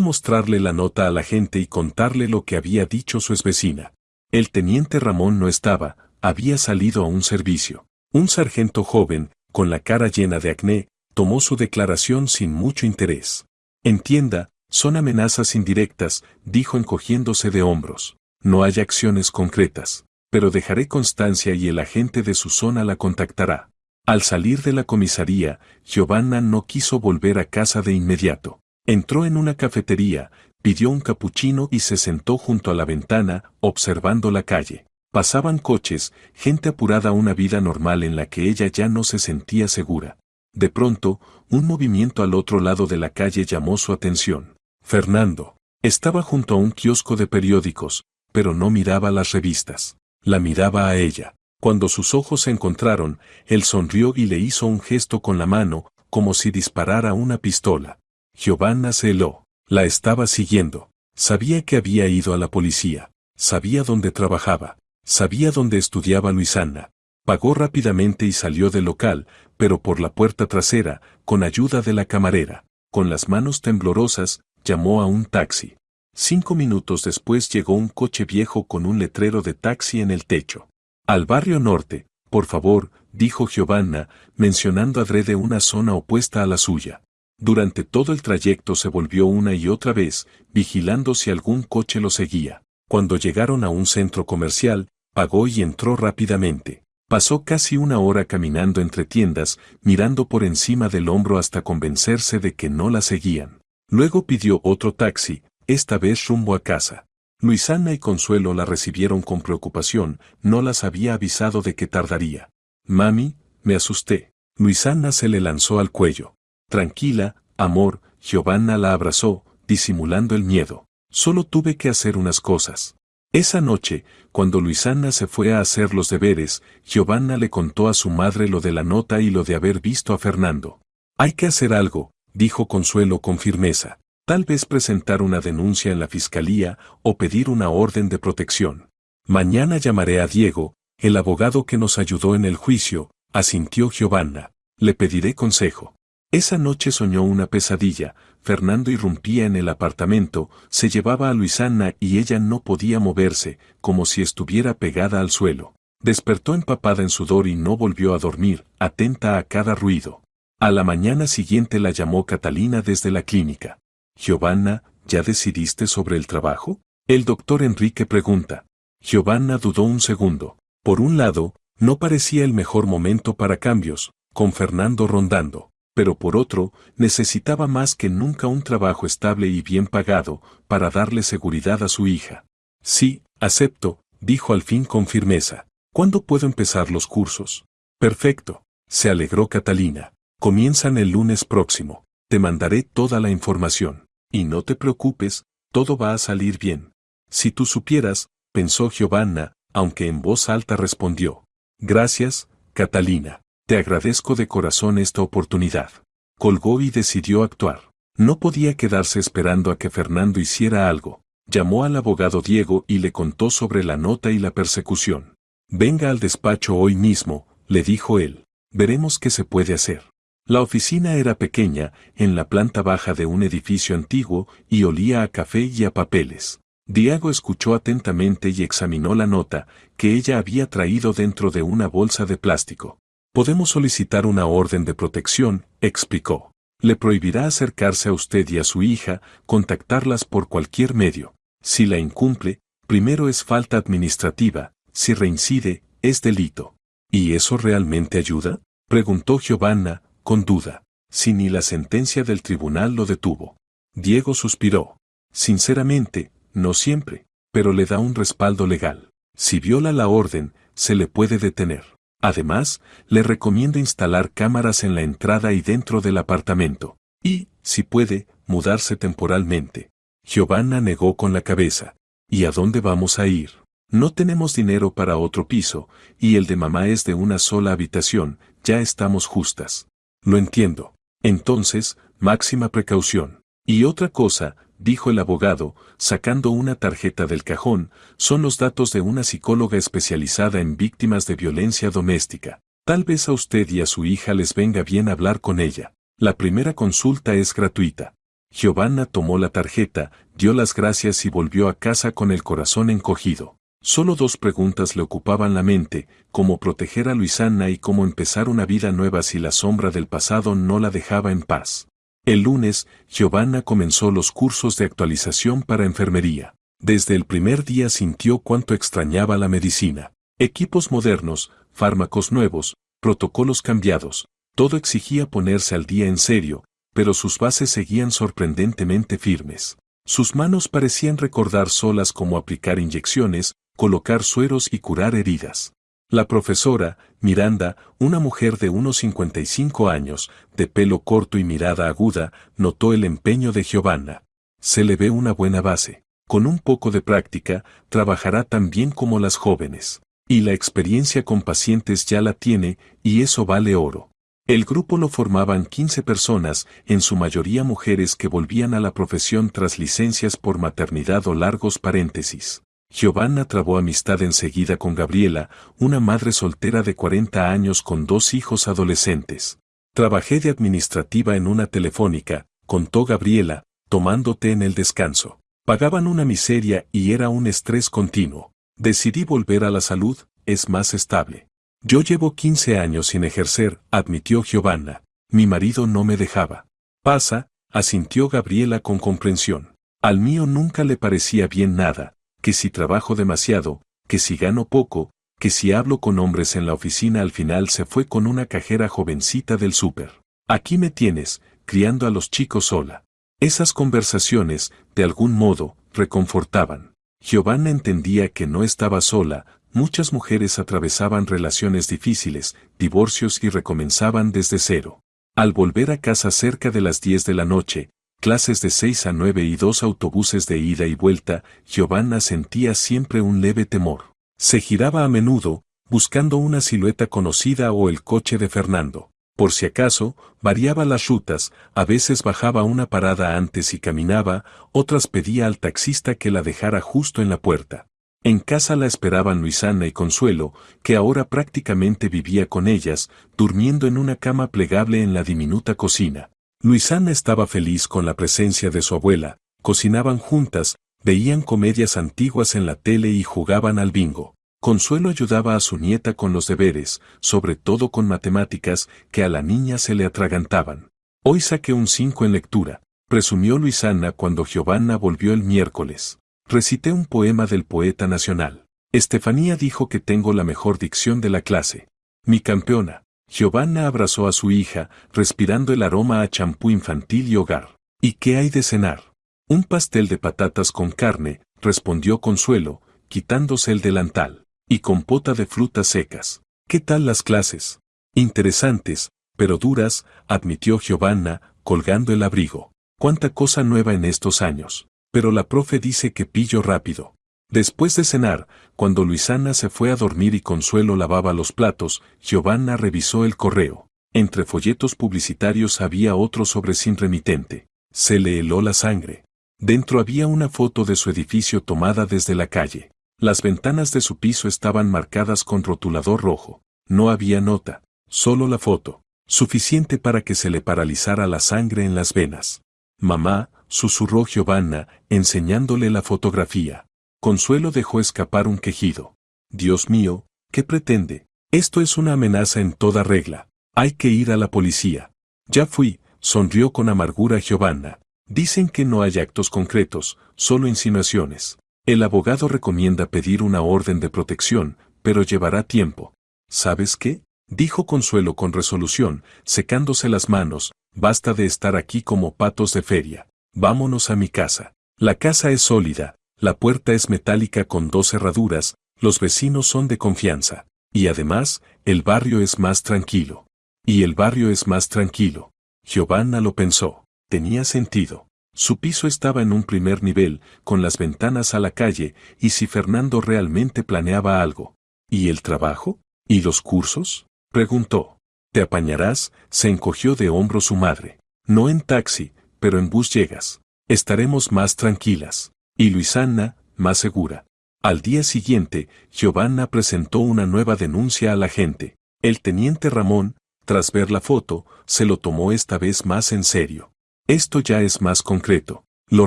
mostrarle la nota a la gente y contarle lo que había dicho su exvecina. El teniente Ramón no estaba, había salido a un servicio. Un sargento joven, con la cara llena de acné, tomó su declaración sin mucho interés. Entienda, son amenazas indirectas, dijo encogiéndose de hombros. No hay acciones concretas, pero dejaré constancia y el agente de su zona la contactará. Al salir de la comisaría, Giovanna no quiso volver a casa de inmediato. Entró en una cafetería, pidió un capuchino y se sentó junto a la ventana, observando la calle. Pasaban coches, gente apurada a una vida normal en la que ella ya no se sentía segura. De pronto, un movimiento al otro lado de la calle llamó su atención. Fernando estaba junto a un kiosco de periódicos, pero no miraba las revistas. La miraba a ella. Cuando sus ojos se encontraron, él sonrió y le hizo un gesto con la mano, como si disparara una pistola. Giovanna se heló. La estaba siguiendo. Sabía que había ido a la policía. Sabía dónde trabajaba. Sabía dónde estudiaba Luisana. Pagó rápidamente y salió del local, pero por la puerta trasera, con ayuda de la camarera. Con las manos temblorosas, llamó a un taxi. 5 minutos después llegó un coche viejo con un letrero de taxi en el techo. Al barrio norte, por favor, dijo Giovanna, mencionando adrede una zona opuesta a la suya. Durante todo el trayecto se volvió una y otra vez, vigilando si algún coche lo seguía. Cuando llegaron a un centro comercial, pagó y entró rápidamente. Pasó casi una hora caminando entre tiendas, mirando por encima del hombro hasta convencerse de que no la seguían. Luego pidió otro taxi, esta vez rumbo a casa. Luisana y Consuelo la recibieron con preocupación, no las había avisado de que tardaría. Mami, me asusté. Luisana se le lanzó al cuello. Tranquila, amor, Giovanna la abrazó, disimulando el miedo. Solo tuve que hacer unas cosas. Esa noche, cuando Luisana se fue a hacer los deberes, Giovanna le contó a su madre lo de la nota y lo de haber visto a Fernando. Hay que hacer algo, dijo Consuelo con firmeza. Tal vez presentar una denuncia en la fiscalía o pedir una orden de protección. Mañana llamaré a Diego, el abogado que nos ayudó en el juicio, asintió Giovanna. Le pediré consejo. Esa noche soñó una pesadilla. Fernando irrumpía en el apartamento, se llevaba a Luisana y ella no podía moverse, como si estuviera pegada al suelo. Despertó empapada en sudor y no volvió a dormir, atenta a cada ruido. A la mañana siguiente la llamó Catalina desde la clínica. Giovanna, ¿ya decidiste sobre el trabajo? El doctor Enrique pregunta. Giovanna dudó un segundo. Por un lado, no parecía el mejor momento para cambios, con Fernando rondando. Pero por otro, necesitaba más que nunca un trabajo estable y bien pagado, para darle seguridad a su hija. Sí, acepto, dijo al fin con firmeza. ¿Cuándo puedo empezar los cursos? Perfecto, se alegró Catalina. Comienzan el lunes próximo. Te mandaré toda la información. Y no te preocupes, todo va a salir bien. Si tú supieras, pensó Giovanna, aunque en voz alta respondió. Gracias, Catalina. Te agradezco de corazón esta oportunidad. Colgó y decidió actuar. No podía quedarse esperando a que Fernando hiciera algo. Llamó al abogado Diego y le contó sobre la nota y la persecución. Venga al despacho hoy mismo, le dijo él. Veremos qué se puede hacer. La oficina era pequeña, en la planta baja de un edificio antiguo, y olía a café y a papeles. Diego escuchó atentamente y examinó la nota, que ella había traído dentro de una bolsa de plástico. Podemos solicitar una orden de protección, explicó. Le prohibirá acercarse a usted y a su hija, contactarlas por cualquier medio. Si la incumple, primero es falta administrativa, si reincide, es delito. ¿Y eso realmente ayuda? Preguntó Giovanna, con duda. Si ni la sentencia del tribunal lo detuvo. Diego suspiró. Sinceramente, no siempre, pero le da un respaldo legal. Si viola la orden, se le puede detener. Además, le recomiendo instalar cámaras en la entrada y dentro del apartamento. Y, si puede, mudarse temporalmente. Giovanna negó con la cabeza. ¿Y a dónde vamos a ir? No tenemos dinero para otro piso, y el de mamá es de una sola habitación, ya estamos justas. Lo entiendo. Entonces, máxima precaución. Y otra cosa, dijo el abogado, sacando una tarjeta del cajón, son los datos de una psicóloga especializada en víctimas de violencia doméstica. Tal vez a usted y a su hija les venga bien hablar con ella. La primera consulta es gratuita. Giovanna tomó la tarjeta, dio las gracias y volvió a casa con el corazón encogido. Solo 2 preguntas le ocupaban la mente, cómo proteger a Luisana y cómo empezar una vida nueva si la sombra del pasado no la dejaba en paz. El lunes, Giovanna comenzó los cursos de actualización para enfermería. Desde el primer día sintió cuánto extrañaba la medicina. Equipos modernos, fármacos nuevos, protocolos cambiados, todo exigía ponerse al día en serio, pero sus bases seguían sorprendentemente firmes. Sus manos parecían recordar solas cómo aplicar inyecciones, colocar sueros y curar heridas. La profesora, Miranda, una mujer de unos 55 años, de pelo corto y mirada aguda, notó el empeño de Giovanna. Se le ve una buena base. Con un poco de práctica, trabajará tan bien como las jóvenes. Y la experiencia con pacientes ya la tiene, y eso vale oro. El grupo lo formaban 15 personas, en su mayoría mujeres que volvían a la profesión tras licencias por maternidad o largos paréntesis. Giovanna trabó amistad enseguida con Gabriela, una madre soltera de 40 años con 2 hijos adolescentes. Trabajé de administrativa en una telefónica, contó Gabriela, tomando té en el descanso. Pagaban una miseria y era un estrés continuo. Decidí volver a la salud, es más estable. Yo llevo 15 años sin ejercer, admitió Giovanna. Mi marido no me dejaba. Pasa, asintió Gabriela con comprensión. Al mío nunca le parecía bien nada, que si trabajo demasiado, que si gano poco, que si hablo con hombres en la oficina. Al final se fue con una cajera jovencita del súper. Aquí me tienes, criando a los chicos sola. Esas conversaciones, de algún modo, reconfortaban. Giovanna entendía que no estaba sola, muchas mujeres atravesaban relaciones difíciles, divorcios y recomenzaban desde cero. Al volver a casa cerca de las 10 de la noche, clases de 6 a 9 y 2 autobuses de ida y vuelta, Giovanna sentía siempre un leve temor. Se giraba a menudo, buscando una silueta conocida o el coche de Fernando. Por si acaso, variaba las rutas, a veces bajaba una parada antes y caminaba, otras pedía al taxista que la dejara justo en la puerta. En casa la esperaban Luisana y Consuelo, que ahora prácticamente vivía con ellas, durmiendo en una cama plegable en la diminuta cocina. Luisana estaba feliz con la presencia de su abuela, cocinaban juntas, veían comedias antiguas en la tele y jugaban al bingo. Consuelo ayudaba a su nieta con los deberes, sobre todo con matemáticas, que a la niña se le atragantaban. Hoy saqué un 5 en lectura, presumió Luisana cuando Giovanna volvió el miércoles. Recité un poema del poeta nacional. Estefanía dijo que tengo la mejor dicción de la clase. Mi campeona. Giovanna abrazó a su hija, respirando el aroma a champú infantil y hogar. ¿Y qué hay de cenar? Un pastel de patatas con carne, respondió Consuelo, quitándose el delantal. Y compota de frutas secas. ¿Qué tal las clases? Interesantes, pero duras, admitió Giovanna, colgando el abrigo. Cuánta cosa nueva en estos años. Pero la profe dice que pillo rápido. Después de cenar, cuando Luisana se fue a dormir y Consuelo lavaba los platos, Giovanna revisó el correo. Entre folletos publicitarios había otro sobre sin remitente. Se le heló la sangre. Dentro había una foto de su edificio tomada desde la calle. Las ventanas de su piso estaban marcadas con rotulador rojo. No había nota, solo la foto, suficiente para que se le paralizara la sangre en las venas. Mamá, susurró Giovanna, enseñándole la fotografía. Consuelo dejó escapar un quejido. Dios mío, ¿qué pretende? Esto es una amenaza en toda regla. Hay que ir a la policía. Ya fui, sonrió con amargura Giovanna. Dicen que no hay actos concretos, solo insinuaciones. El abogado recomienda pedir una orden de protección, pero llevará tiempo. ¿Sabes qué? Dijo Consuelo con resolución, secándose las manos, basta de estar aquí como patos de feria. Vámonos a mi casa. La casa es sólida, la puerta es metálica con 2 cerraduras, los vecinos son de confianza. Y además, el barrio es más tranquilo. Y el barrio es más tranquilo. Giovanna lo pensó. Tenía sentido. Su piso estaba en un primer nivel, con las ventanas a la calle, y si Fernando realmente planeaba algo. ¿Y el trabajo? ¿Y los cursos? Preguntó. ¿Te apañarás? Se encogió de hombros su madre. No en taxi, pero en bus llegas. Estaremos más tranquilas. Y Luisana, más segura. Al día siguiente, Giovanna presentó una nueva denuncia a la gente. El teniente Ramón, tras ver la foto, se lo tomó esta vez más en serio. Esto ya es más concreto. Lo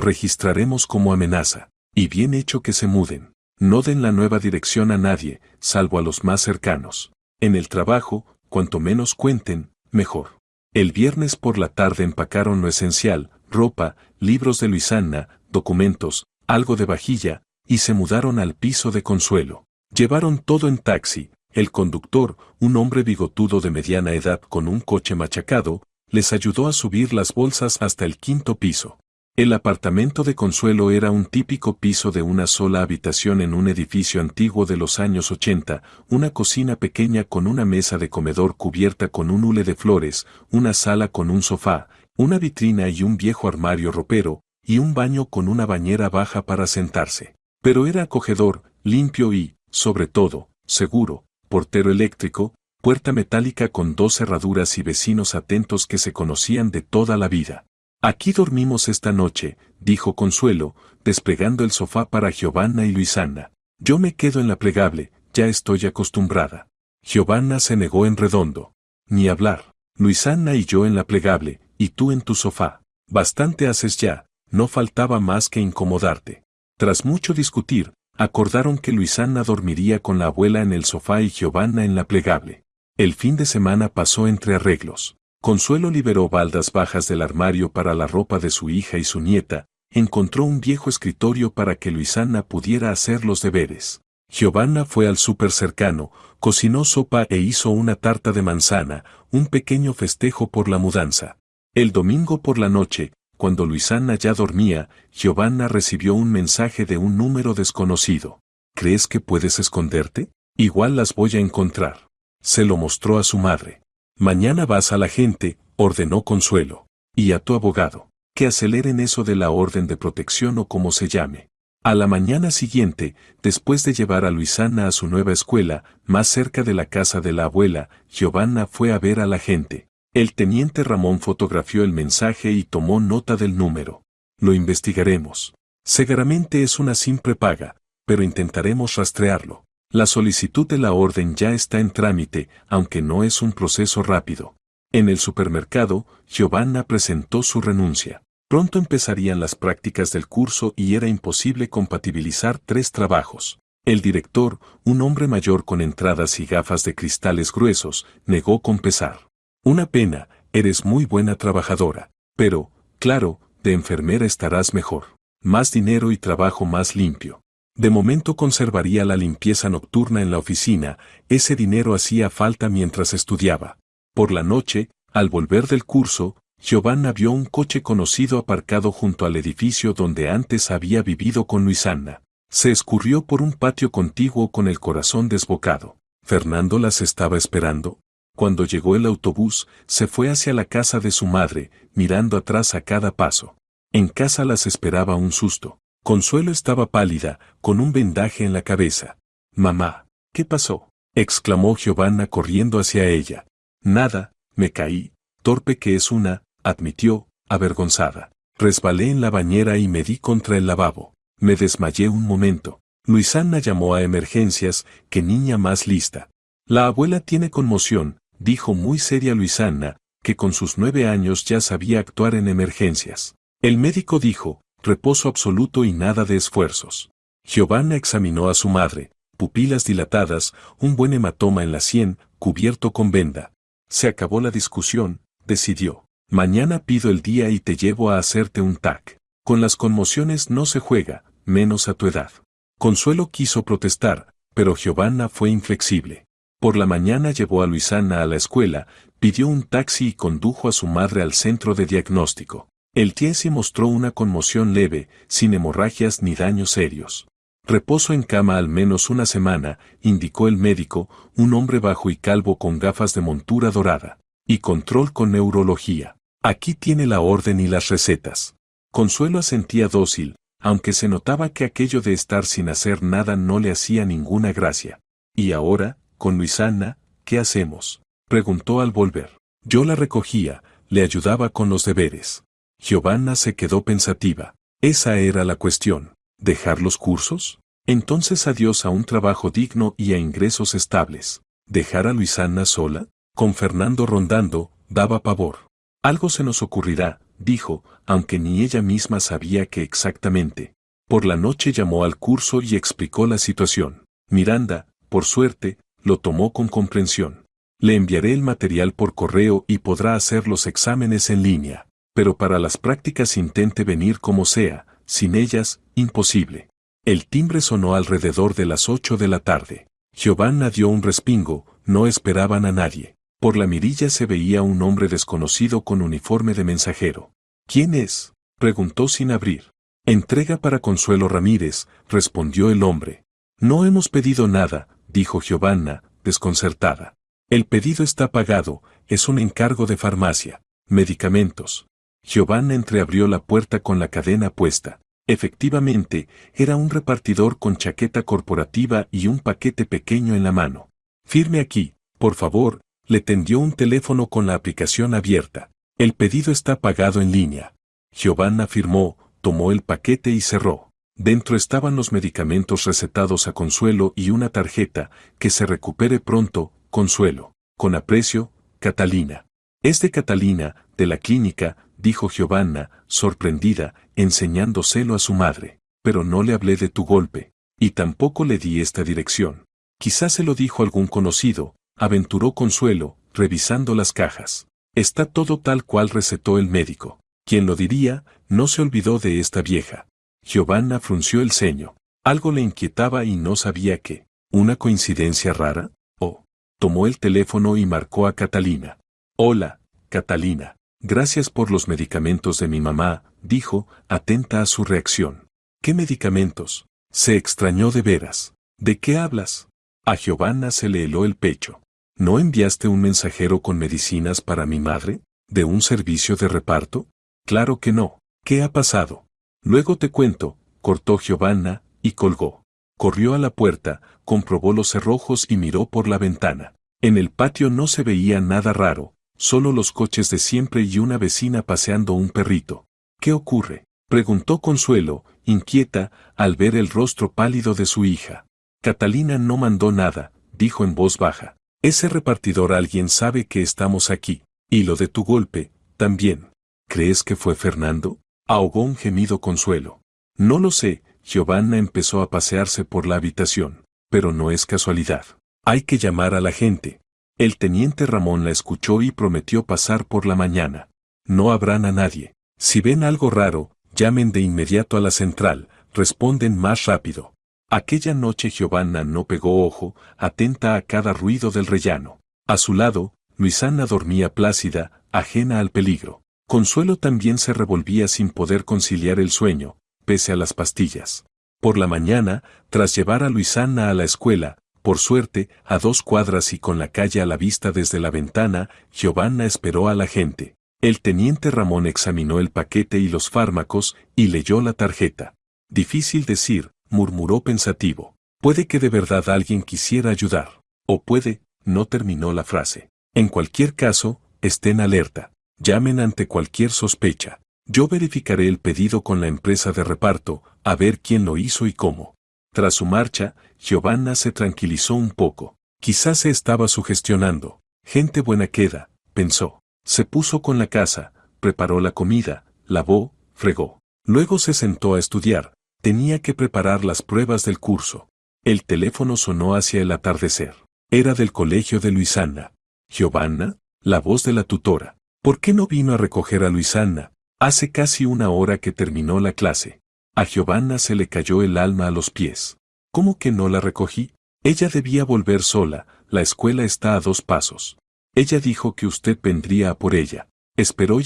registraremos como amenaza. Y bien hecho que se muden. No den la nueva dirección a nadie, salvo a los más cercanos. En el trabajo, cuanto menos cuenten, mejor. El viernes por la tarde empacaron lo esencial, ropa, libros de Luisana, documentos, algo de vajilla, y se mudaron al piso de Consuelo. Llevaron todo en taxi. El conductor, un hombre bigotudo de mediana edad con un coche machacado, les ayudó a subir las bolsas hasta el 5.º piso. El apartamento de Consuelo era un típico piso de una sola habitación en un edificio antiguo de los años 80, una cocina pequeña con una mesa de comedor cubierta con un hule de flores, una sala con un sofá, una vitrina y un viejo armario ropero, y un baño con una bañera baja para sentarse. Pero era acogedor, limpio y, sobre todo, seguro, portero eléctrico, puerta metálica con 2 cerraduras y vecinos atentos que se conocían de toda la vida. Aquí dormimos esta noche, dijo Consuelo, desplegando el sofá para Giovanna y Luisana. Yo me quedo en la plegable, ya estoy acostumbrada. Giovanna se negó en redondo. Ni hablar. Luisana y yo en la plegable, y tú en tu sofá. Bastante haces ya, no faltaba más que incomodarte. Tras mucho discutir, acordaron que Luisana dormiría con la abuela en el sofá y Giovanna en la plegable. El fin de semana pasó entre arreglos. Consuelo liberó baldas bajas del armario para la ropa de su hija y su nieta, encontró un viejo escritorio para que Luisana pudiera hacer los deberes. Giovanna fue al súper cercano, cocinó sopa e hizo una tarta de manzana, un pequeño festejo por la mudanza. El domingo por la noche, cuando Luisana ya dormía, Giovanna recibió un mensaje de un número desconocido. ¿Crees que puedes esconderte? Igual las voy a encontrar. Se lo mostró a su madre. Mañana vas a la gente, ordenó Consuelo. Y a tu abogado. Que aceleren eso de la orden de protección o como se llame. A la mañana siguiente, después de llevar a Luisana a su nueva escuela, más cerca de la casa de la abuela, Giovanna fue a ver a la gente. El teniente Ramón fotografió el mensaje y tomó nota del número. Lo investigaremos. Seguramente es una simple paga, pero intentaremos rastrearlo. La solicitud de la orden ya está en trámite, aunque no es un proceso rápido. En el supermercado, Giovanna presentó su renuncia. Pronto empezarían las prácticas del curso y era imposible compatibilizar 3 trabajos. El director, un hombre mayor con entradas y gafas de cristales gruesos, negó con pesar. Una pena, eres muy buena trabajadora. Pero, claro, de enfermera estarás mejor. Más dinero y trabajo más limpio. De momento conservaría la limpieza nocturna en la oficina, ese dinero hacía falta mientras estudiaba. Por la noche, al volver del curso, Giovanna vio un coche conocido aparcado junto al edificio donde antes había vivido con Luisana. Se escurrió por un patio contiguo con el corazón desbocado. ¿Fernando las estaba esperando? Cuando llegó el autobús, se fue hacia la casa de su madre, mirando atrás a cada paso. En casa las esperaba un susto. Consuelo estaba pálida, con un vendaje en la cabeza. «Mamá, ¿qué pasó?», exclamó Giovanna corriendo hacia ella. «Nada, me caí, torpe que es una», admitió, avergonzada. «Resbalé en la bañera y me di contra el lavabo. Me desmayé un momento». Luisana llamó a emergencias, «Qué niña más lista». «La abuela tiene conmoción», dijo muy seria Luisana, que con sus 9 años ya sabía actuar en emergencias. El médico dijo, «Reposo absoluto y nada de esfuerzos». Giovanna examinó a su madre, pupilas dilatadas, un buen hematoma en la sien, cubierto con venda. Se acabó la discusión, decidió. «Mañana pido el día y te llevo a hacerte un TAC. Con las conmociones no se juega, menos a tu edad». Consuelo quiso protestar, pero Giovanna fue inflexible. Por la mañana llevó a Luisana a la escuela, pidió un taxi y condujo a su madre al centro de diagnóstico. El TIESI mostró una conmoción leve, sin hemorragias ni daños serios. «Reposo en cama al menos una semana», indicó el médico, un hombre bajo y calvo con gafas de montura dorada. «Y control con neurología. Aquí tiene la orden y las recetas». Consuelo asentía dócil, aunque se notaba que aquello de estar sin hacer nada no le hacía ninguna gracia. «¿Y ahora, con Luisana, qué hacemos?», preguntó al volver. «Yo la recogía, le ayudaba con los deberes». Giovanna se quedó pensativa. Esa era la cuestión. ¿Dejar los cursos? Entonces adiós a un trabajo digno y a ingresos estables. ¿Dejar a Luisana sola? Con Fernando rondando, daba pavor. Algo se nos ocurrirá, dijo, aunque ni ella misma sabía qué exactamente. Por la noche llamó al curso y explicó la situación. Miranda, por suerte, lo tomó con comprensión. Le enviaré el material por correo y podrá hacer los exámenes en línea. Pero para las prácticas intente venir como sea, sin ellas, imposible. El timbre sonó alrededor de las 8 de la tarde. Giovanna dio un respingo, no esperaban a nadie. Por la mirilla se veía un hombre desconocido con uniforme de mensajero. ¿Quién es?, preguntó sin abrir. Entrega para Consuelo Ramírez, respondió el hombre. No hemos pedido nada, dijo Giovanna, desconcertada. El pedido está pagado, es un encargo de farmacia. Medicamentos. Giovanna entreabrió la puerta con la cadena puesta. Efectivamente, era un repartidor con chaqueta corporativa y un paquete pequeño en la mano. Firme aquí, por favor, le tendió un teléfono con la aplicación abierta. El pedido está pagado en línea. Giovanna firmó, tomó el paquete y cerró. Dentro estaban los medicamentos recetados a Consuelo y una tarjeta, que se recupere pronto, Consuelo. Con aprecio, Catalina. Es de Catalina, de la clínica, dijo Giovanna, sorprendida, enseñándoselo a su madre. Pero no le hablé de tu golpe. Y tampoco le di esta dirección. Quizás se lo dijo algún conocido, aventuró Consuelo, revisando las cajas. Está todo tal cual recetó el médico. Quien lo diría, no se olvidó de esta vieja. Giovanna frunció el ceño. Algo le inquietaba y no sabía qué. ¿Una coincidencia rara? Oh. Tomó el teléfono y marcó a Catalina. Hola, Catalina. Gracias por los medicamentos de mi mamá, dijo, atenta a su reacción. ¿Qué medicamentos? Se extrañó de veras. ¿De qué hablas? A Giovanna se le heló el pecho. ¿No enviaste un mensajero con medicinas para mi madre? ¿De un servicio de reparto? Claro que no. ¿Qué ha pasado? Luego te cuento, cortó Giovanna, y colgó. Corrió a la puerta, comprobó los cerrojos y miró por la ventana. En el patio no se veía nada raro, solo los coches de siempre y una vecina paseando un perrito. ¿Qué ocurre?, preguntó Consuelo, inquieta, al ver el rostro pálido de su hija. Catalina no mandó nada, dijo en voz baja. Ese repartidor alguien sabe que estamos aquí, y lo de tu golpe, también. ¿Crees que fue Fernando? Ahogó un gemido Consuelo. No lo sé, Giovanna empezó a pasearse por la habitación, pero no es casualidad. Hay que llamar a la gente. El teniente Ramón la escuchó y prometió pasar por la mañana. No habrán a nadie. Si ven algo raro, llamen de inmediato a la central, responden más rápido. Aquella noche Giovanna no pegó ojo, atenta a cada ruido del rellano. A su lado, Luisana dormía plácida, ajena al peligro. Consuelo también se revolvía sin poder conciliar el sueño, pese a las pastillas. Por la mañana, tras llevar a Luisana a la escuela, por suerte, a 2 cuadras y con la calle a la vista desde la ventana, Giovanna esperó a la gente. El teniente Ramón examinó el paquete y los fármacos, y leyó la tarjeta. Difícil decir, murmuró pensativo. Puede que de verdad alguien quisiera ayudar. O puede, no terminó la frase. En cualquier caso, estén alerta. Llamen ante cualquier sospecha. Yo verificaré el pedido con la empresa de reparto, a ver quién lo hizo y cómo. Tras su marcha, Giovanna se tranquilizó un poco. Quizás se estaba sugestionando. Gente buena queda, pensó. Se puso con la casa, preparó la comida, lavó, fregó. Luego se sentó a estudiar. Tenía que preparar las pruebas del curso. El teléfono sonó hacia el atardecer. Era del colegio de Luisana. Giovanna, la voz de la tutora. ¿Por qué no vino a recoger a Luisana? Hace casi 1 hora que terminó la clase. A Giovanna se le cayó el alma a los pies. ¿Cómo que no la recogí? Ella debía volver sola, la escuela está a 2 pasos. Ella dijo que usted vendría a por ella. Esperó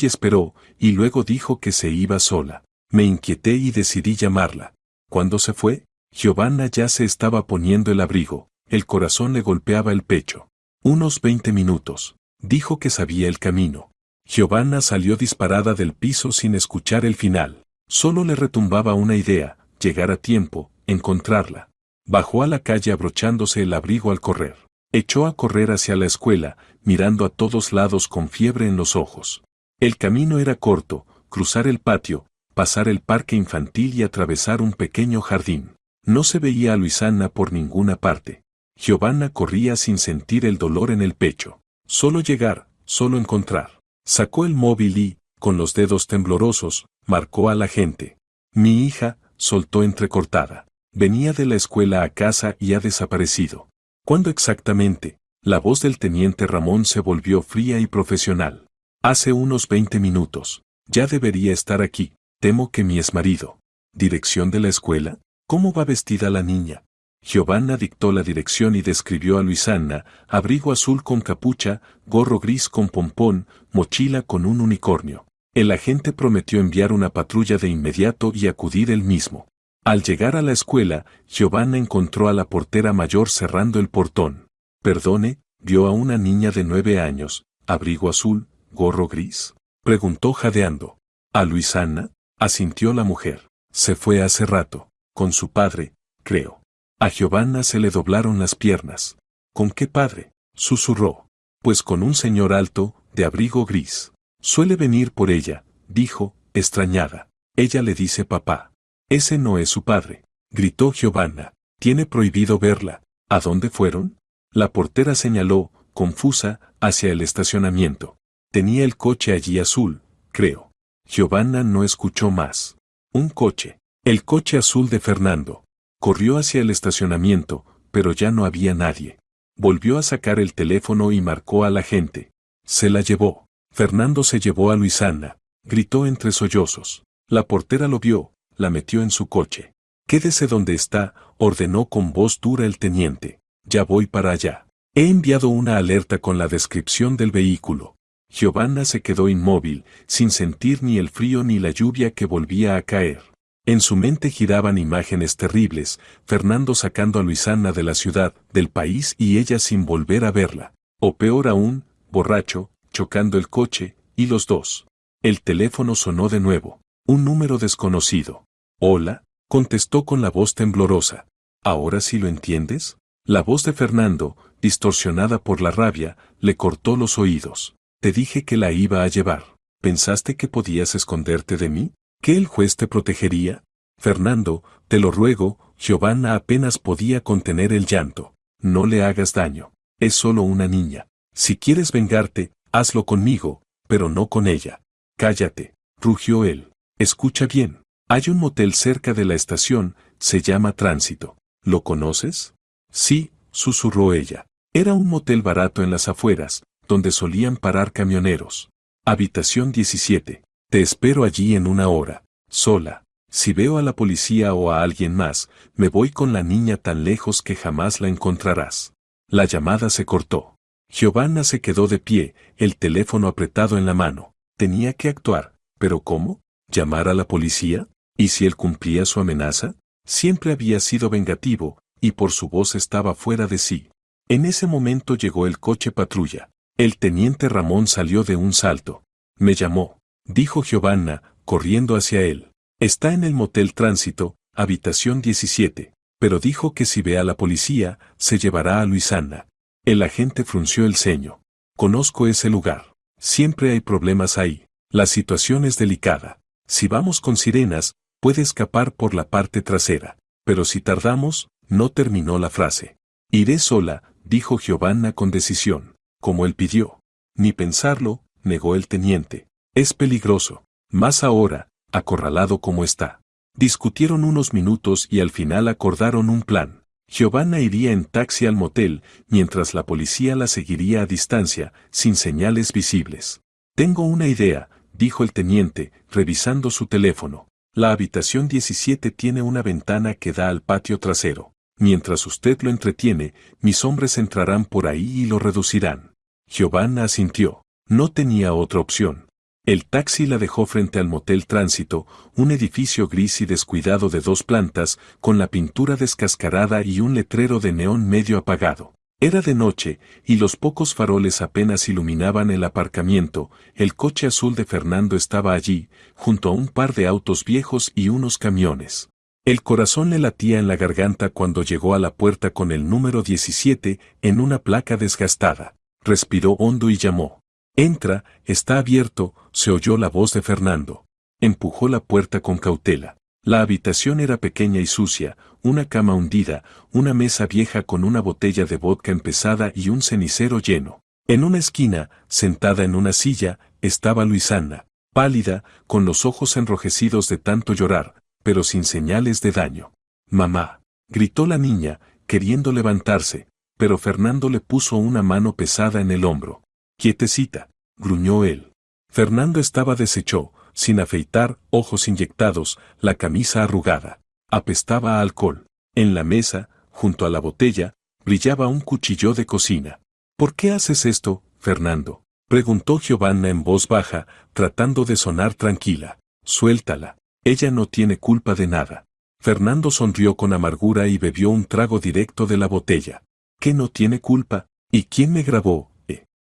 y luego dijo que se iba sola. Me inquieté y decidí llamarla. ¿Cuándo se fue? Giovanna ya se estaba poniendo el abrigo, el corazón le golpeaba el pecho. Unos 20 minutos. Dijo que sabía el camino. Giovanna salió disparada del piso sin escuchar el final. Solo le retumbaba una idea, llegar a tiempo, encontrarla. Bajó a la calle abrochándose el abrigo al correr. Echó a correr hacia la escuela, mirando a todos lados con fiebre en los ojos. El camino era corto, cruzar el patio, pasar el parque infantil y atravesar un pequeño jardín. No se veía a Luisana por ninguna parte. Giovanna corría sin sentir el dolor en el pecho. Solo llegar, solo encontrar. Sacó el móvil y, con los dedos temblorosos, marcó a la gente. Mi hija, soltó entrecortada. Venía de la escuela a casa y ha desaparecido. ¿Cuándo exactamente? La voz del teniente Ramón se volvió fría y profesional. Hace unos 20 minutos. Ya debería estar aquí. Temo que mi exmarido. ¿Dirección de la escuela? ¿Cómo va vestida la niña? Giovanna dictó la dirección y describió a Luisana: abrigo azul con capucha, gorro gris con pompón, mochila con un unicornio. El agente prometió enviar una patrulla de inmediato y acudir él mismo. Al llegar a la escuela, Giovanna encontró a la portera mayor cerrando el portón. Perdone, ¿vio a una niña de 9 años, abrigo azul, gorro gris? Preguntó jadeando. ¿A Luisana? Asintió la mujer. Se fue hace rato. Con su padre, creo. A Giovanna se le doblaron las piernas. ¿Con qué padre? Susurró. Pues con un señor alto, de abrigo gris. Suele venir por ella, dijo, extrañada. Ella le dice papá. Ese no es su padre, gritó Giovanna. Tiene prohibido verla. ¿A dónde fueron? La portera señaló, confusa, hacia el estacionamiento. Tenía el coche allí azul, creo. Giovanna no escuchó más. Un coche. El coche azul de Fernando. Corrió hacia el estacionamiento, pero ya no había nadie. Volvió a sacar el teléfono y marcó a la gente. Se la llevó. Fernando se llevó a Luisana, gritó entre sollozos. La portera lo vio, la metió en su coche. Quédese donde está, ordenó con voz dura el teniente. Ya voy para allá. He enviado una alerta con la descripción del vehículo. Giovanna se quedó inmóvil, sin sentir ni el frío ni la lluvia que volvía a caer. En su mente giraban imágenes terribles, Fernando sacando a Luisana de la ciudad, del país y ella sin volver a verla. O peor aún, borracho, chocando el coche, y los dos. El teléfono sonó de nuevo. Un número desconocido. Hola, contestó con la voz temblorosa. ¿Ahora sí lo entiendes? La voz de Fernando, distorsionada por la rabia, le cortó los oídos. Te dije que la iba a llevar. ¿Pensaste que podías esconderte de mí? ¿Que el juez te protegería? Fernando, te lo ruego. Giovanna apenas podía contener el llanto. No le hagas daño. Es solo una niña. Si quieres vengarte, hazlo conmigo, pero no con ella. Cállate, rugió él. Escucha bien. Hay un motel cerca de la estación, se llama Tránsito. ¿Lo conoces? Sí, susurró ella. Era un motel barato en las afueras, donde solían parar camioneros. Habitación 17. Te espero allí en 1 hora, sola. Si veo a la policía o a alguien más, me voy con la niña tan lejos que jamás la encontrarás. La llamada se cortó. Giovanna se quedó de pie, el teléfono apretado en la mano. Tenía que actuar, pero ¿cómo? ¿Llamar a la policía? ¿Y si él cumplía su amenaza? Siempre había sido vengativo, y por su voz estaba fuera de sí. En ese momento llegó el coche patrulla. El teniente Ramón salió de un salto. Me llamó, dijo Giovanna, corriendo hacia él. Está en el motel Tránsito, habitación 17, pero dijo que si ve a la policía, se llevará a Luisana. El agente frunció el ceño. Conozco ese lugar. Siempre hay problemas ahí. La situación es delicada. Si vamos con sirenas, puede escapar por la parte trasera. Pero si tardamos, no terminó la frase. Iré sola, dijo Giovanna con decisión, como él pidió. Ni pensarlo, negó el teniente. Es peligroso. Más ahora, acorralado como está. Discutieron unos minutos y al final acordaron un plan. Giovanna iría en taxi al motel, mientras la policía la seguiría a distancia, sin señales visibles. Tengo una idea, dijo el teniente, revisando su teléfono. La habitación 17 tiene una ventana que da al patio trasero. Mientras usted lo entretiene, mis hombres entrarán por ahí y lo reducirán. Giovanna asintió. No tenía otra opción. El taxi la dejó frente al motel Tránsito, un edificio gris y descuidado de 2 plantas, con la pintura descascarada y un letrero de neón medio apagado. Era de noche, y los pocos faroles apenas iluminaban el aparcamiento. El coche azul de Fernando estaba allí, junto a un par de autos viejos y unos camiones. El corazón le latía en la garganta cuando llegó a la puerta con el número 17 en una placa desgastada. Respiró hondo y llamó. Entra, está abierto, se oyó la voz de Fernando. Empujó la puerta con cautela. La habitación era pequeña y sucia, una cama hundida, una mesa vieja con una botella de vodka empezada y un cenicero lleno. En una esquina, sentada en una silla, estaba Luisana, pálida, con los ojos enrojecidos de tanto llorar, pero sin señales de daño. «Mamá», gritó la niña, queriendo levantarse, pero Fernando le puso una mano pesada en el hombro. «Quietecita», gruñó él. Fernando estaba deshecho, sin afeitar, ojos inyectados, la camisa arrugada. Apestaba a alcohol. En la mesa, junto a la botella, brillaba un cuchillo de cocina. «¿Por qué haces esto, Fernando?», preguntó Giovanna en voz baja, tratando de sonar tranquila. «Suéltala. Ella no tiene culpa de nada». Fernando sonrió con amargura y bebió un trago directo de la botella. «¿Qué no tiene culpa? ¿Y quién me grabó?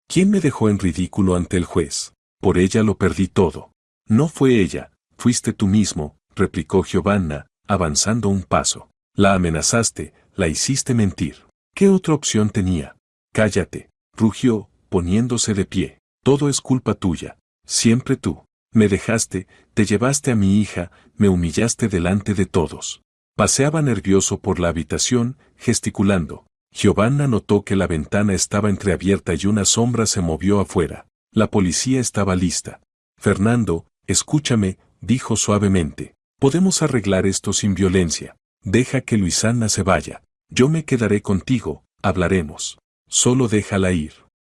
¿Quién me dejó en ridículo ante el juez? Por ella lo perdí todo». «No fue ella, fuiste tú mismo», replicó Giovanna, avanzando un paso. «La amenazaste, la hiciste mentir. ¿Qué otra opción tenía?» «Cállate», rugió, poniéndose de pie. «Todo es culpa tuya. Siempre tú. Me dejaste, te llevaste a mi hija, me humillaste delante de todos». Paseaba nervioso por la habitación, gesticulando. Giovanna notó que la ventana estaba entreabierta y una sombra se movió afuera. La policía estaba lista. «Fernando, escúchame», dijo suavemente. «Podemos arreglar esto sin violencia. Deja que Luisana se vaya. Yo me quedaré contigo, hablaremos. Solo déjala ir».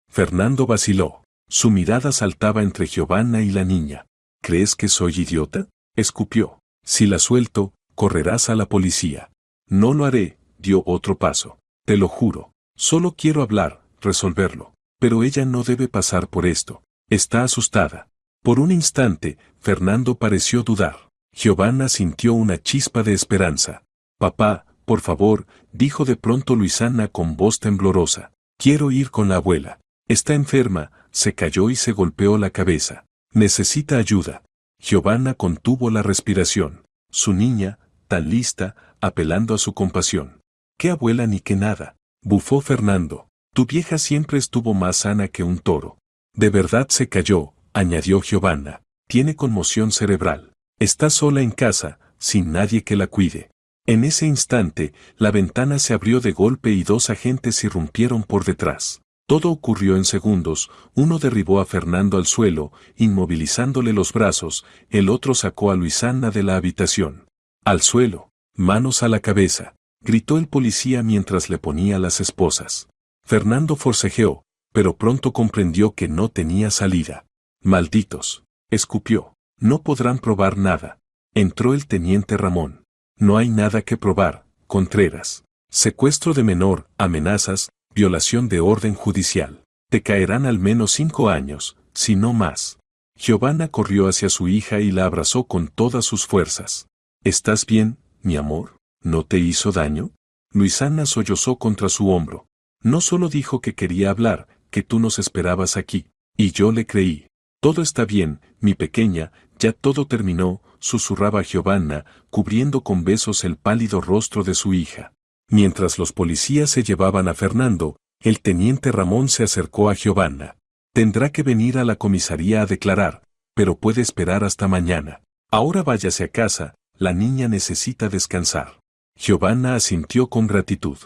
Fernando vaciló. Su mirada saltaba entre Giovanna y la niña. «¿Crees que soy idiota?», escupió. «Si la suelto, correrás a la policía». «No lo haré», dio otro paso. «Te lo juro. Solo quiero hablar, resolverlo. Pero ella no debe pasar por esto. Está asustada». Por un instante, Fernando pareció dudar. Giovanna sintió una chispa de esperanza. «Papá, por favor», dijo de pronto Luisana con voz temblorosa. «Quiero ir con la abuela. Está enferma», se cayó y se golpeó la cabeza. «Necesita ayuda». Giovanna contuvo la respiración. Su niña, tan lista, apelando a su compasión. «¿Qué abuela ni qué nada?», bufó Fernando. «Tu vieja siempre estuvo más sana que un toro». «De verdad se cayó», añadió Giovanna. «Tiene conmoción cerebral. Está sola en casa, sin nadie que la cuide». En ese instante, la ventana se abrió de golpe y dos agentes irrumpieron por detrás. Todo ocurrió en segundos. Uno derribó a Fernando al suelo, inmovilizándole los brazos, el otro sacó a Luisana de la habitación. «Al suelo, manos a la cabeza», gritó el policía mientras le ponía las esposas. Fernando forcejeó, pero pronto comprendió que no tenía salida. «Malditos», escupió. «No podrán probar nada». Entró el teniente Ramón. «No hay nada que probar, Contreras. Secuestro de menor, amenazas, violación de orden judicial. Te caerán al menos 5 años, si no más». Giovanna corrió hacia su hija y la abrazó con todas sus fuerzas. «¿Estás bien, mi amor? ¿No te hizo daño?». Luisana sollozó contra su hombro. «No solo dijo que quería hablar, que tú nos esperabas aquí. Y yo le creí». «Todo está bien, mi pequeña, ya todo terminó», susurraba Giovanna, cubriendo con besos el pálido rostro de su hija. Mientras los policías se llevaban a Fernando, el teniente Ramón se acercó a Giovanna. «Tendrá que venir a la comisaría a declarar, pero puede esperar hasta mañana. Ahora váyase a casa, la niña necesita descansar». Giovanna asintió con gratitud.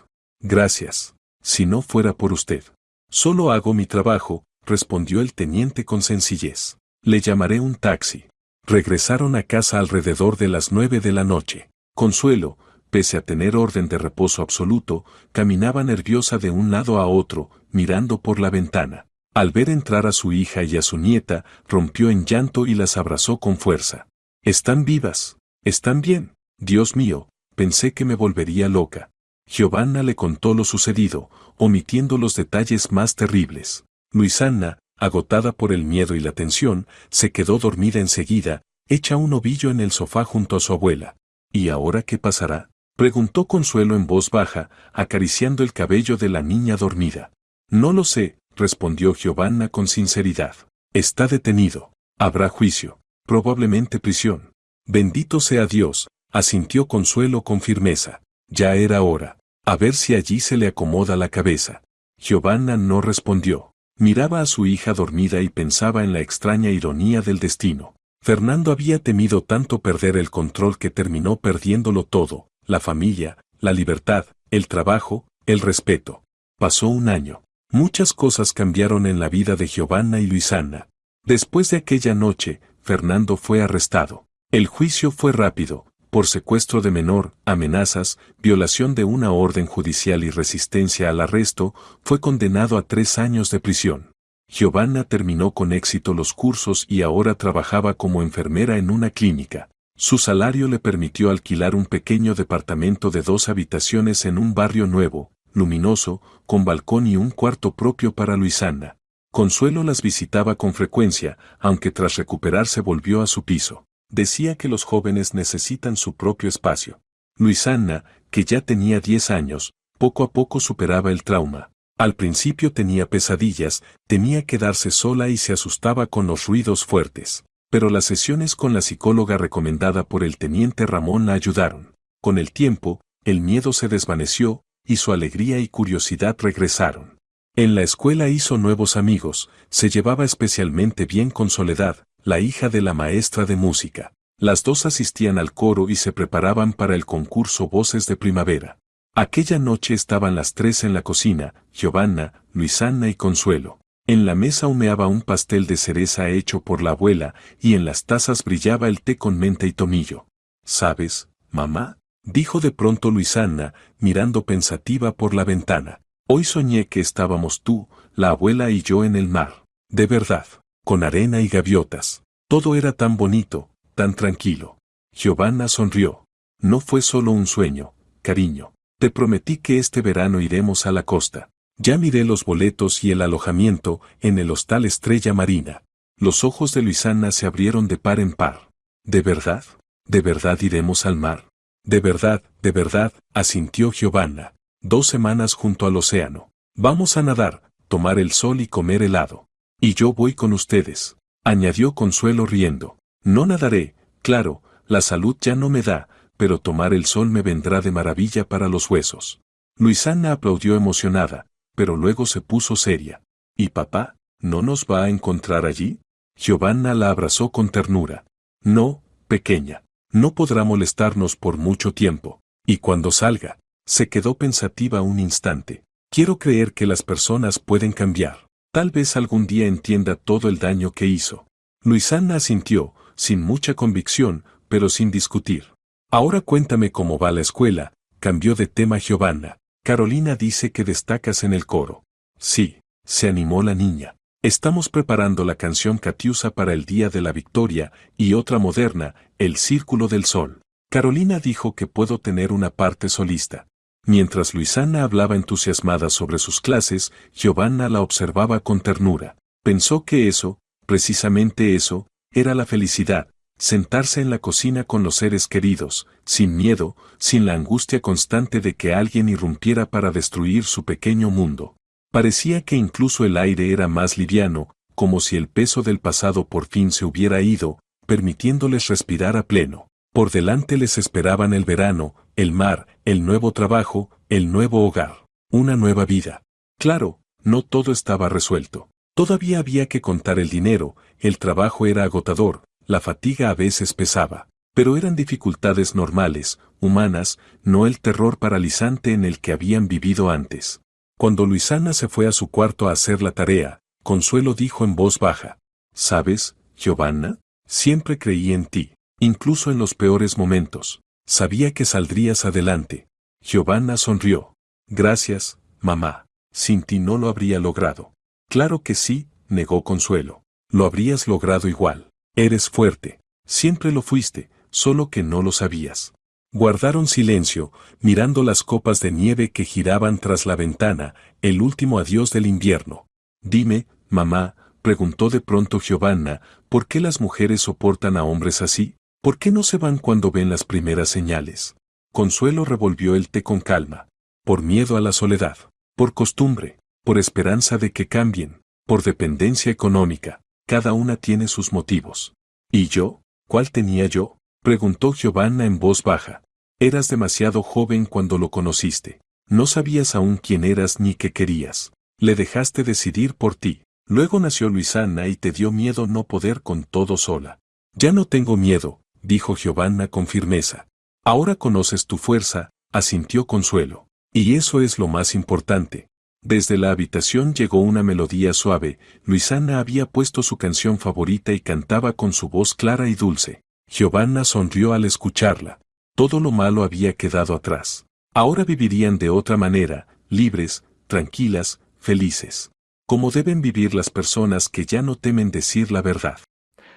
«Gracias. Si no fuera por usted. Solo hago mi trabajo», respondió el teniente con sencillez. «Le llamaré un taxi». Regresaron a casa alrededor de las 9 de la noche. Consuelo, pese a tener orden de reposo absoluto, caminaba nerviosa de un lado a otro, mirando por la ventana. Al ver entrar a su hija y a su nieta, rompió en llanto y las abrazó con fuerza. «¿Están vivas? ¿Están bien? Dios mío, pensé que me volvería loca». Giovanna le contó lo sucedido, omitiendo los detalles más terribles. Luisana, agotada por el miedo y la tensión, se quedó dormida enseguida, hecha un ovillo en el sofá junto a su abuela. «¿Y ahora qué pasará?», preguntó Consuelo en voz baja, acariciando el cabello de la niña dormida. «No lo sé», respondió Giovanna con sinceridad. «Está detenido. Habrá juicio. Probablemente prisión». «Bendito sea Dios», asintió Consuelo con firmeza. «Ya era hora. A ver si allí se le acomoda la cabeza». Giovanna no respondió. Miraba a su hija dormida y pensaba en la extraña ironía del destino. Fernando había temido tanto perder el control que terminó perdiéndolo todo: la familia, la libertad, el trabajo, el respeto. Pasó un año. Muchas cosas cambiaron en la vida de Giovanna y Luisana. Después de aquella noche, Fernando fue arrestado. El juicio fue rápido: por secuestro de menor, amenazas, violación de una orden judicial y resistencia al arresto, fue condenado a 3 años de prisión. Giovanna terminó con éxito los cursos y ahora trabajaba como enfermera en una clínica. Su salario le permitió alquilar un pequeño departamento de 2 habitaciones en un barrio nuevo, luminoso, con balcón y un cuarto propio para Luisana. Consuelo las visitaba con frecuencia, aunque tras recuperarse volvió a su piso. Decía que los jóvenes necesitan su propio espacio. Luisana, que ya tenía 10 años, poco a poco superaba el trauma. Al principio tenía pesadillas, temía quedarse sola y se asustaba con los ruidos fuertes. Pero las sesiones con la psicóloga recomendada por el teniente Ramón la ayudaron. Con el tiempo, el miedo se desvaneció, y su alegría y curiosidad regresaron. En la escuela hizo nuevos amigos, se llevaba especialmente bien con Soledad, la hija de la maestra de música. Las dos asistían al coro y se preparaban para el concurso Voces de Primavera. Aquella noche estaban las 3 en la cocina: Giovanna, Luisana y Consuelo. En la mesa humeaba un pastel de cereza hecho por la abuela, y en las tazas brillaba el té con menta y tomillo. ¿Sabes, mamá?, dijo de pronto Luisana, mirando pensativa por la ventana. Hoy soñé que estábamos tú, la abuela y yo en el mar. De verdad, con arena y gaviotas. Todo era tan bonito, tan tranquilo. Giovanna sonrió. No fue solo un sueño, cariño. Te prometí que este verano iremos a la costa. Ya miré los boletos y el alojamiento en el Hostal Estrella Marina. Los ojos de Luisana se abrieron de par en par. ¿De verdad? ¿De verdad iremos al mar? De verdad, asintió Giovanna. 2 semanas junto al océano. Vamos a nadar, tomar el sol y comer helado. Y yo voy con ustedes, añadió Consuelo riendo. No nadaré, claro, la salud ya no me da, pero tomar el sol me vendrá de maravilla para los huesos. Luisana aplaudió emocionada, pero luego se puso seria. ¿Y papá, no nos va a encontrar allí? Giovanna la abrazó con ternura. No, pequeña, no podrá molestarnos por mucho tiempo. Y cuando salga, se quedó pensativa un instante. Quiero creer que las personas pueden cambiar. Tal vez algún día entienda todo el daño que hizo. Luisana asintió, sin mucha convicción, pero sin discutir. Ahora cuéntame cómo va la escuela, cambió de tema Giovanna. Carolina dice que destacas en el coro. Sí, se animó la niña. Estamos preparando la canción Catiusa para el Día de la Victoria y otra moderna, El Círculo del Sol. Carolina dijo que puedo tener una parte solista. Mientras Luisana hablaba entusiasmada sobre sus clases, Giovanna la observaba con ternura. Pensó que eso, precisamente eso, era la felicidad. Sentarse en la cocina con los seres queridos, sin miedo, sin la angustia constante de que alguien irrumpiera para destruir su pequeño mundo. Parecía que incluso el aire era más liviano, como si el peso del pasado por fin se hubiera ido, permitiéndoles respirar a pleno. Por delante les esperaban el verano, el mar, el nuevo trabajo, el nuevo hogar, una nueva vida. Claro, no todo estaba resuelto. Todavía había que contar el dinero, el trabajo era agotador. La fatiga a veces pesaba, pero eran dificultades normales, humanas, no el terror paralizante en el que habían vivido antes. Cuando Luisana se fue a su cuarto a hacer la tarea, Consuelo dijo en voz baja: ¿Sabes, Giovanna? Siempre creí en ti, incluso en los peores momentos. Sabía que saldrías adelante. Giovanna sonrió. Gracias, mamá. Sin ti no lo habría logrado. Claro que sí, negó Consuelo. Lo habrías logrado igual. Eres fuerte, siempre lo fuiste, solo que no lo sabías. Guardaron silencio, mirando las copas de nieve que giraban tras la ventana, el último adiós del invierno. Dime, mamá, preguntó de pronto Giovanna, ¿por qué las mujeres soportan a hombres así? ¿Por qué no se van cuando ven las primeras señales? Consuelo revolvió el té con calma. Por miedo a la soledad, por costumbre, por esperanza de que cambien, por dependencia económica. Cada una tiene sus motivos. ¿Y yo? ¿Cuál tenía yo?, preguntó Giovanna en voz baja. Eras demasiado joven cuando lo conociste. No sabías aún quién eras ni qué querías. Le dejaste decidir por ti. Luego nació Luisana y te dio miedo no poder con todo sola. Ya no tengo miedo, dijo Giovanna con firmeza. Ahora conoces tu fuerza, asintió Consuelo. Y eso es lo más importante. Desde la habitación llegó una melodía suave. Luisana había puesto su canción favorita y cantaba con su voz clara y dulce. Giovanna sonrió al escucharla. Todo lo malo había quedado atrás. Ahora vivirían de otra manera, libres, tranquilas, felices. Como deben vivir las personas que ya no temen decir la verdad.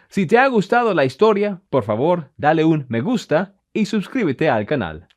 Si te ha gustado la historia, por favor, dale un me gusta y suscríbete al canal.